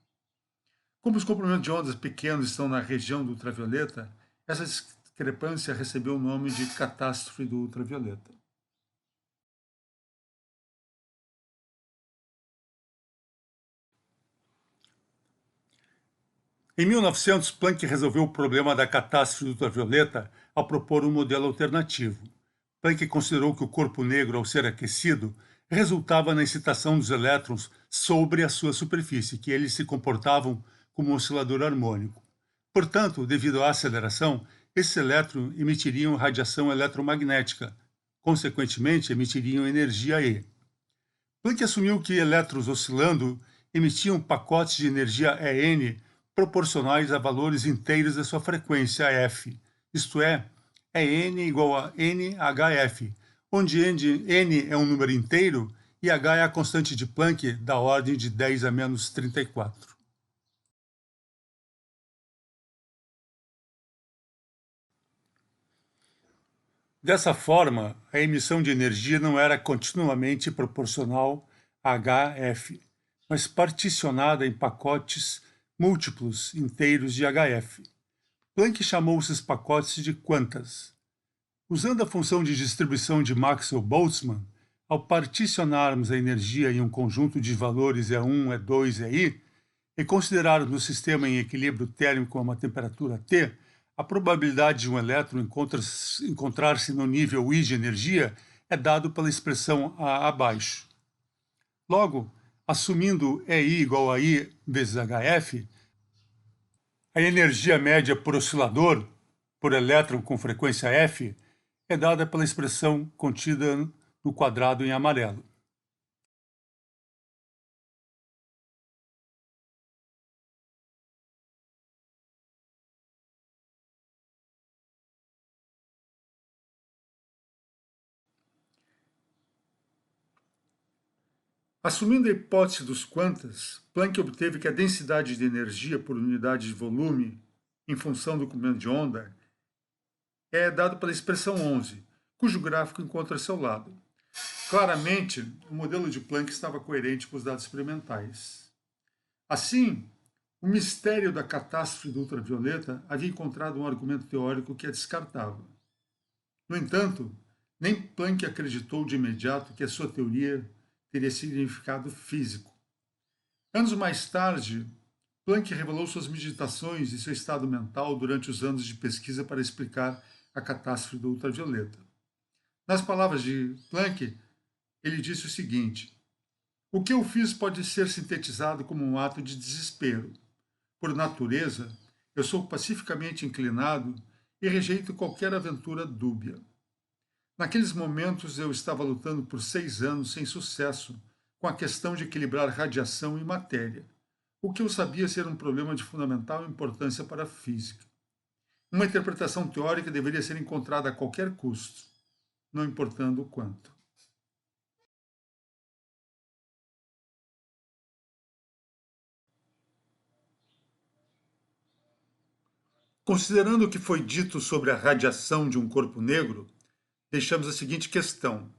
Como os comprimentos de ondas pequenos estão na região do ultravioleta, essa discrepância recebeu o nome de catástrofe do ultravioleta. Em 1900, Planck resolveu o problema da catástrofe do ultravioleta ao propor um modelo alternativo. Planck considerou que o corpo negro, ao ser aquecido, resultava na excitação dos elétrons sobre a sua superfície, que eles se comportavam como um oscilador harmônico. Portanto, devido à aceleração, esses elétrons emitiriam radiação eletromagnética, consequentemente, emitiriam energia E. Planck assumiu que elétrons oscilando emitiam pacotes de energia EN proporcionais a valores inteiros da sua frequência f, isto é n igual a nhf, onde n é um número inteiro e h é a constante de Planck da ordem de 10 a menos 34. Dessa forma, a emissão de energia não era continuamente proporcional a hf, mas particionada em pacotes múltiplos inteiros de hf. Planck chamou esses pacotes de quantas. Usando a função de distribuição de Maxwell-Boltzmann, ao particionarmos a energia em um conjunto de valores E1, E2 e I, e considerarmos o sistema em equilíbrio térmico a uma temperatura T, a probabilidade de um elétron encontrar-se no nível I de energia é dado pela expressão A abaixo. Logo, assumindo EI igual a I vezes HF, a energia média por oscilador, por elétron com frequência F, é dada pela expressão contida no quadrado em amarelo. Assumindo a hipótese dos quantas, Planck obteve que a densidade de energia por unidade de volume, em função do comprimento de onda, é dado pela expressão 11, cujo gráfico encontra-se ao lado. Claramente, o modelo de Planck estava coerente com os dados experimentais. Assim, o mistério da catástrofe do ultravioleta havia encontrado um argumento teórico que a descartava. No entanto, nem Planck acreditou de imediato que a sua teoria teria significado físico. Anos mais tarde, Planck revelou suas meditações e seu estado mental durante os anos de pesquisa para explicar a catástrofe do ultravioleta. Nas palavras de Planck, ele disse o seguinte: o que eu fiz pode ser sintetizado como um ato de desespero. Por natureza, eu sou pacificamente inclinado e rejeito qualquer aventura dúbia. Naqueles momentos eu estava lutando por 6 anos sem sucesso com a questão de equilibrar radiação e matéria, o que eu sabia ser um problema de fundamental importância para a física. Uma interpretação teórica deveria ser encontrada a qualquer custo, não importando o quanto. Considerando o que foi dito sobre a radiação de um corpo negro, deixamos a seguinte questão.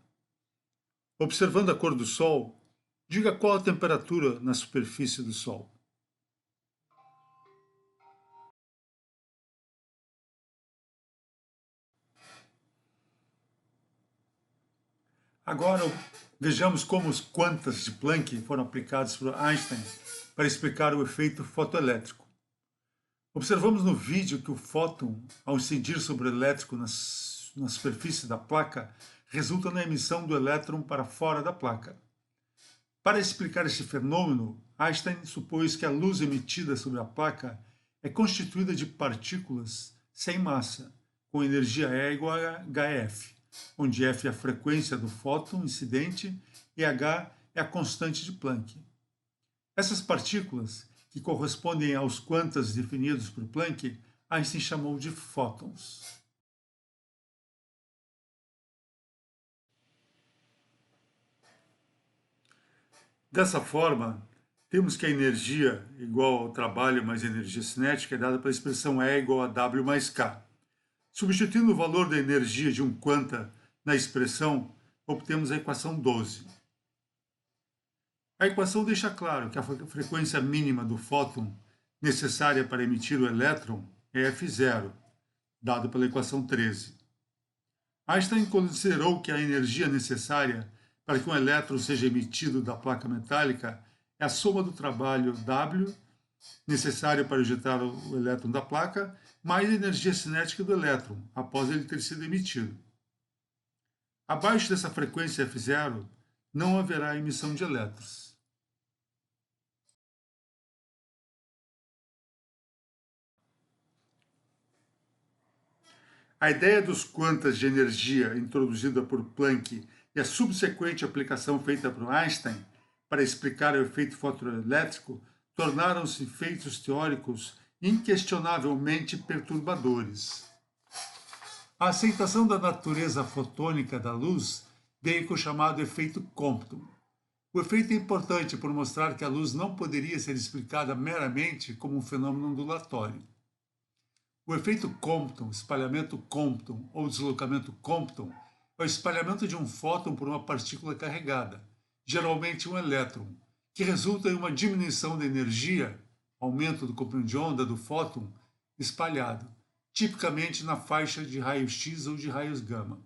Observando a cor do Sol, diga qual a temperatura na superfície do Sol. Agora, vejamos como os quantas de Planck foram aplicados por Einstein para explicar o efeito fotoelétrico. Observamos no vídeo que o fóton, ao incidir sobre o elétrico na superfície da placa, resulta na emissão do elétron para fora da placa. Para explicar esse fenômeno, Einstein supôs que a luz emitida sobre a placa é constituída de partículas sem massa, com energia E igual a hf, onde f é a frequência do fóton incidente e h é a constante de Planck. Essas partículas, que correspondem aos quantas definidos por Planck, Einstein chamou de fótons. Dessa forma, temos que a energia igual ao trabalho mais energia cinética é dada pela expressão E igual a W mais K. Substituindo o valor da energia de um quanta na expressão, obtemos a equação 12. A equação deixa claro que a frequência mínima do fóton necessária para emitir o elétron é F0, dado pela equação 13. Einstein considerou que a energia necessária para que um elétron seja emitido da placa metálica é a soma do trabalho W, necessário para ejetar o elétron da placa, mais a energia cinética do elétron, após ele ter sido emitido. Abaixo dessa frequência F0, não haverá emissão de elétrons. A ideia dos quantas de energia introduzida por Planck e a subsequente aplicação feita por Einstein para explicar o efeito fotoelétrico tornaram-se feitos teóricos inquestionavelmente perturbadores. A aceitação da natureza fotônica da luz veio com o chamado efeito Compton. O efeito é importante por mostrar que a luz não poderia ser explicada meramente como um fenômeno ondulatório. O efeito Compton, espalhamento Compton ou deslocamento Compton é o espalhamento de um fóton por uma partícula carregada, geralmente um elétron, que resulta em uma diminuição da energia, aumento do comprimento de onda do fóton espalhado, tipicamente na faixa de raios X ou de raios gama.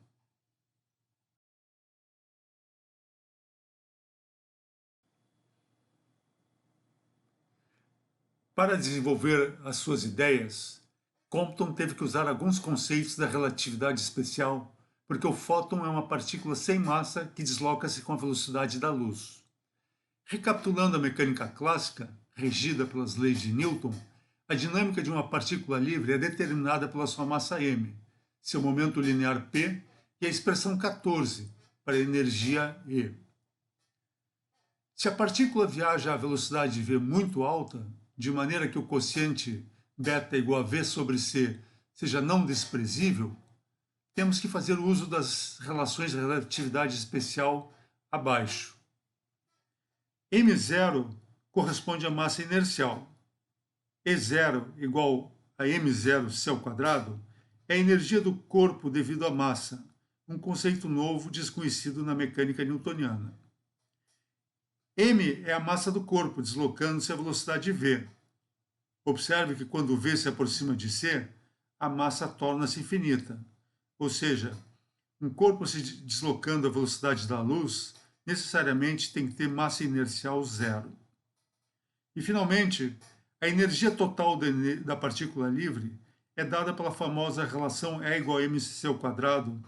Para desenvolver as suas ideias, Compton teve que usar alguns conceitos da relatividade especial, porque o fóton é uma partícula sem massa que desloca-se com a velocidade da luz. Recapitulando a mecânica clássica, regida pelas leis de Newton, a dinâmica de uma partícula livre é determinada pela sua massa m, seu momento linear p e a expressão 14 para a energia E. Se a partícula viaja à velocidade v muito alta, de maneira que o quociente beta igual a v sobre c seja não desprezível, temos que fazer uso das relações de relatividade especial abaixo. m0 corresponde à massa inercial. E0 igual a m0 c ao quadrado é a energia do corpo devido à massa, um conceito novo desconhecido na mecânica newtoniana. M é a massa do corpo deslocando-se à velocidade v. Observe que quando v se aproxima de c, a massa torna-se infinita. Ou seja, um corpo se deslocando à velocidade da luz necessariamente tem que ter massa inercial zero. E, finalmente, a energia total da partícula livre é dada pela famosa relação E igual a mc ao quadrado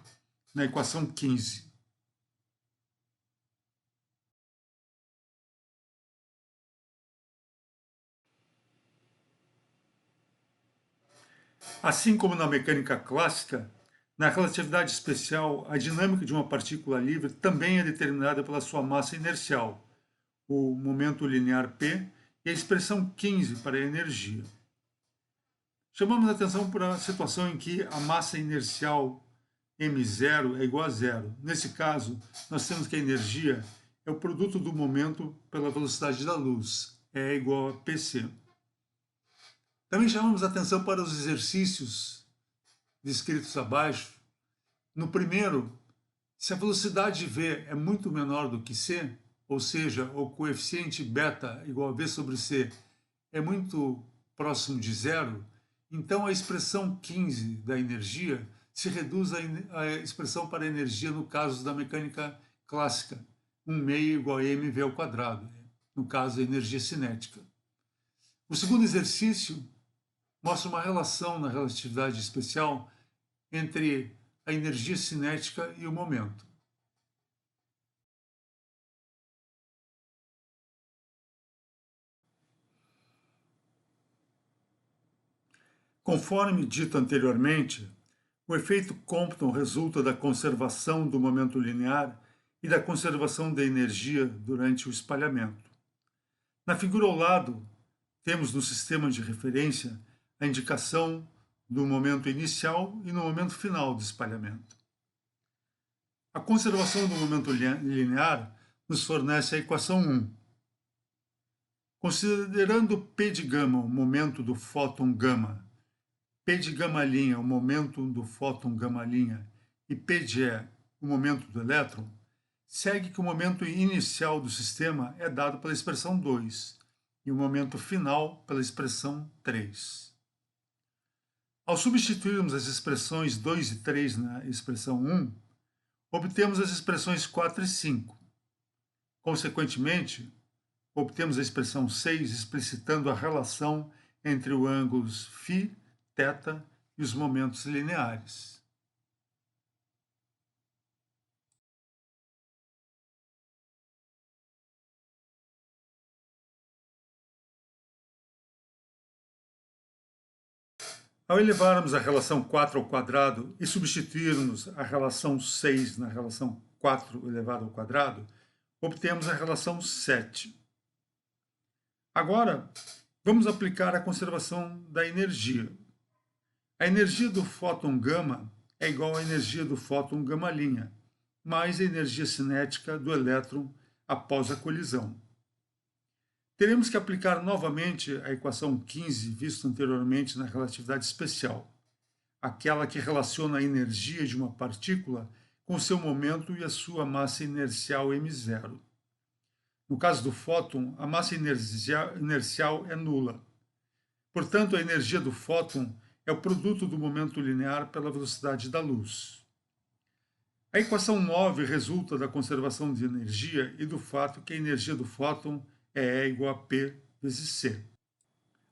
na equação 15. Assim como na mecânica clássica, na relatividade especial, a dinâmica de uma partícula livre também é determinada pela sua massa inercial, o momento linear P e a expressão 15 para a energia. Chamamos a atenção para a situação em que a massa inercial m0 é igual a zero. Nesse caso, nós temos que a energia é o produto do momento pela velocidade da luz, é igual a pc. Também chamamos a atenção para os exercícios descritos abaixo. No primeiro, se a velocidade v é muito menor do que c, ou seja, o coeficiente beta igual a v sobre c é muito próximo de zero, então a expressão 15 da energia se reduz à expressão para a energia no caso da mecânica clássica, 1 meio igual a mv ao quadrado, no caso a energia cinética. O segundo exercício mostra uma relação na relatividade especial entre a energia cinética e o momento. Conforme dito anteriormente, o efeito Compton resulta da conservação do momento linear e da conservação da energia durante o espalhamento. Na figura ao lado, temos no sistema de referência a indicação do momento inicial e no momento final do espalhamento. A conservação do momento linear nos fornece a equação 1, Considerando P de gama, o momento do fóton gama, P de gama', o momento do fóton gama', e P de E, o momento do elétron, segue que o momento inicial do sistema é dado pela expressão 2 e o momento final pela expressão 3. Ao substituirmos as expressões 2 e 3 na expressão 1, obtemos as expressões 4 e 5. Consequentemente, obtemos a expressão 6 explicitando a relação entre os ângulos φ, θ e os momentos lineares. Ao elevarmos a relação 4 ao quadrado e substituirmos a relação 6 na relação 4 elevado ao quadrado, obtemos a relação 7. Agora, vamos aplicar a conservação da energia. A energia do fóton gama é igual à energia do fóton gama', mais a energia cinética do elétron após a colisão. Teremos que aplicar novamente a equação 15, vista anteriormente na relatividade especial, aquela que relaciona a energia de uma partícula com seu momento e a sua massa inercial m0. No caso do fóton, a massa inercial é nula. Portanto, a energia do fóton é o produto do momento linear pela velocidade da luz. A equação 9 resulta da conservação de energia e do fato que a energia do fóton é E igual a P vezes C.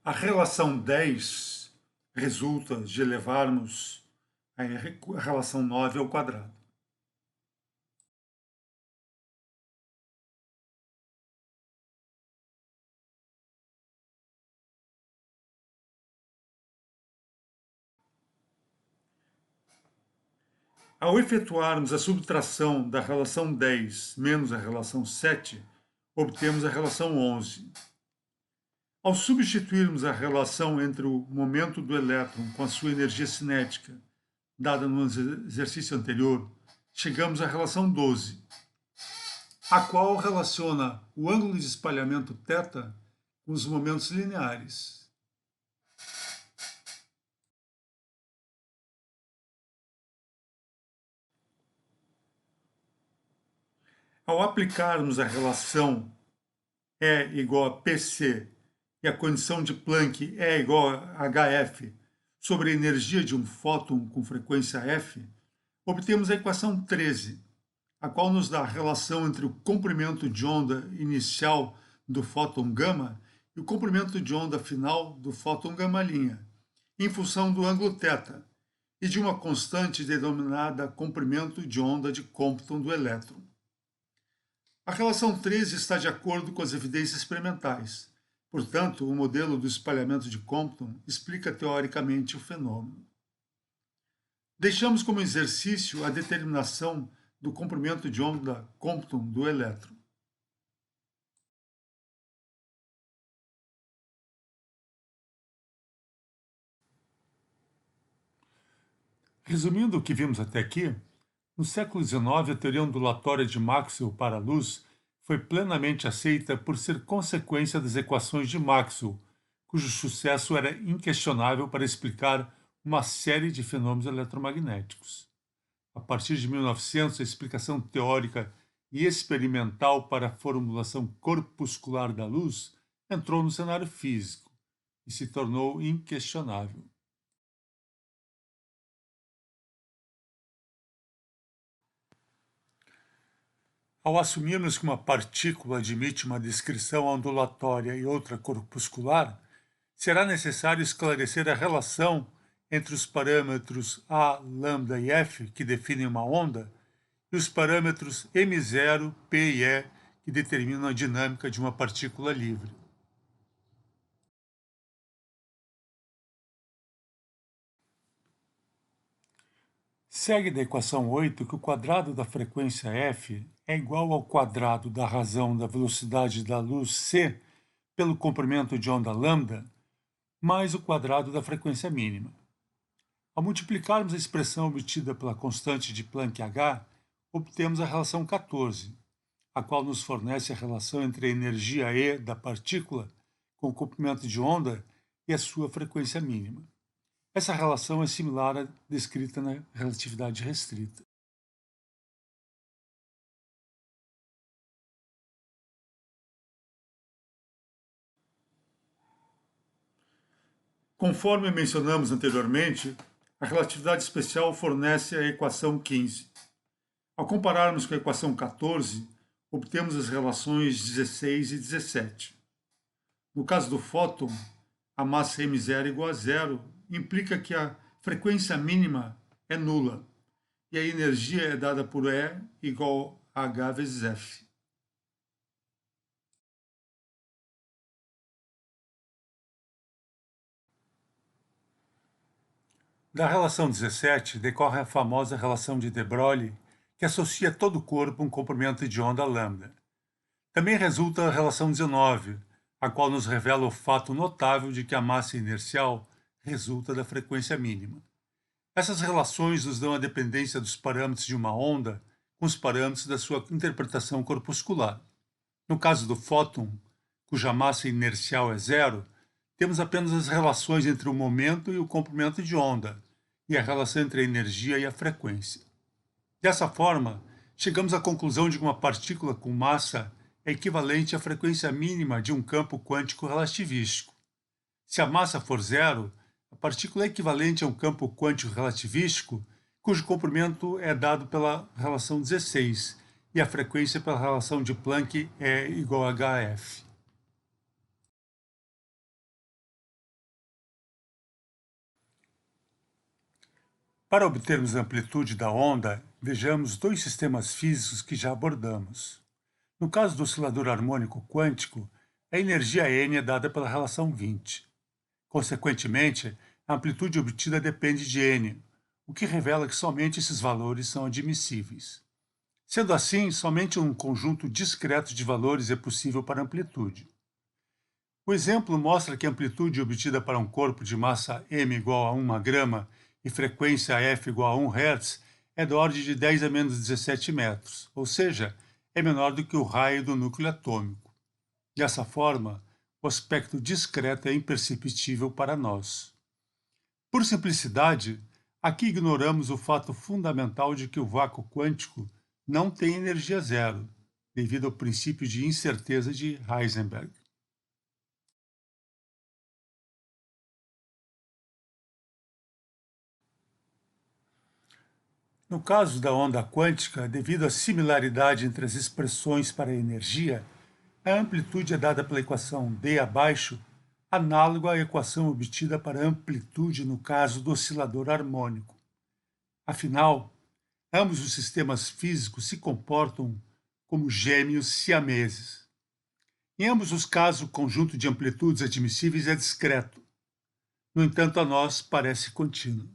A relação 10 resulta de elevarmos a relação 9 ao quadrado. Ao efetuarmos a subtração da relação 10 menos a relação 7, obtemos a relação 11. Ao substituirmos a relação entre o momento do elétron com a sua energia cinética, dada no exercício anterior, chegamos à relação 12, a qual relaciona o ângulo de espalhamento θ com os momentos lineares. Ao aplicarmos a relação E igual a PC e a condição de Planck E igual a HF sobre a energia de um fóton com frequência F, obtemos a equação 13, a qual nos dá a relação entre o comprimento de onda inicial do fóton gama e o comprimento de onda final do fóton gama', em função do ângulo θ e de uma constante denominada comprimento de onda de Compton do elétron. A relação 13 está de acordo com as evidências experimentais. Portanto, o modelo do espalhamento de Compton explica teoricamente o fenômeno. Deixamos como exercício a determinação do comprimento de onda Compton do elétron. Resumindo o que vimos até aqui, no século XIX, a teoria ondulatória de Maxwell para a luz foi plenamente aceita por ser consequência das equações de Maxwell, cujo sucesso era inquestionável para explicar uma série de fenômenos eletromagnéticos. A partir de 1900, a explicação teórica e experimental para a formulação corpuscular da luz entrou no cenário físico e se tornou inquestionável. Ao assumirmos que uma partícula admite uma descrição ondulatória e outra corpuscular, será necessário esclarecer a relação entre os parâmetros A, lambda e F, que definem uma onda, e os parâmetros M0, P e E, que determinam a dinâmica de uma partícula livre. Segue da equação 8 que o quadrado da frequência f é igual ao quadrado da razão da velocidade da luz c pelo comprimento de onda lambda mais o quadrado da frequência mínima. Ao multiplicarmos a expressão obtida pela constante de Planck h, obtemos a relação 14, a qual nos fornece a relação entre a energia E da partícula com o comprimento de onda e a sua frequência mínima. Essa relação é similar à descrita na relatividade restrita. Conforme mencionamos anteriormente, a relatividade especial fornece a equação 15. Ao compararmos com a equação 14, obtemos as relações 16 e 17. No caso do fóton, a massa m0 igual a zero implica que a frequência mínima é nula e a energia é dada por E igual a H vezes F. Da relação 17 decorre a famosa relação de de Broglie, que associa todo o corpo a um comprimento de onda lambda. Também resulta a relação 19, a qual nos revela o fato notável de que a massa inercial resulta da frequência mínima. Essas relações nos dão a dependência dos parâmetros de uma onda com os parâmetros da sua interpretação corpuscular. No caso do fóton, cuja massa inercial é zero, temos apenas as relações entre o momento e o comprimento de onda, e a relação entre a energia e a frequência. Dessa forma, chegamos à conclusão de que uma partícula com massa é equivalente à frequência mínima de um campo quântico relativístico. Se a massa for zero, a partícula é equivalente a um campo quântico relativístico, cujo comprimento é dado pela relação 16 e a frequência pela relação de Planck é igual a hf. Para obtermos a amplitude da onda, vejamos dois sistemas físicos que já abordamos. No caso do oscilador harmônico quântico, a energia n é dada pela relação 20. Consequentemente, a amplitude obtida depende de n, o que revela que somente esses valores são admissíveis. Sendo assim, somente um conjunto discreto de valores é possível para amplitude. O exemplo mostra que a amplitude obtida para um corpo de massa m igual a 1 grama e frequência f igual a 1 Hz é da ordem de 10 a menos 17 metros, ou seja, é menor do que o raio do núcleo atômico. Dessa forma, o aspecto discreto é imperceptível para nós. Por simplicidade, aqui ignoramos o fato fundamental de que o vácuo quântico não tem energia zero, devido ao princípio de incerteza de Heisenberg. No caso da onda quântica, devido à similaridade entre as expressões para a energia, a amplitude é dada pela equação d abaixo, análoga à equação obtida para a amplitude no caso do oscilador harmônico. Afinal, ambos os sistemas físicos se comportam como gêmeos siameses. Em ambos os casos, o conjunto de amplitudes admissíveis é discreto. No entanto, a nós parece contínuo.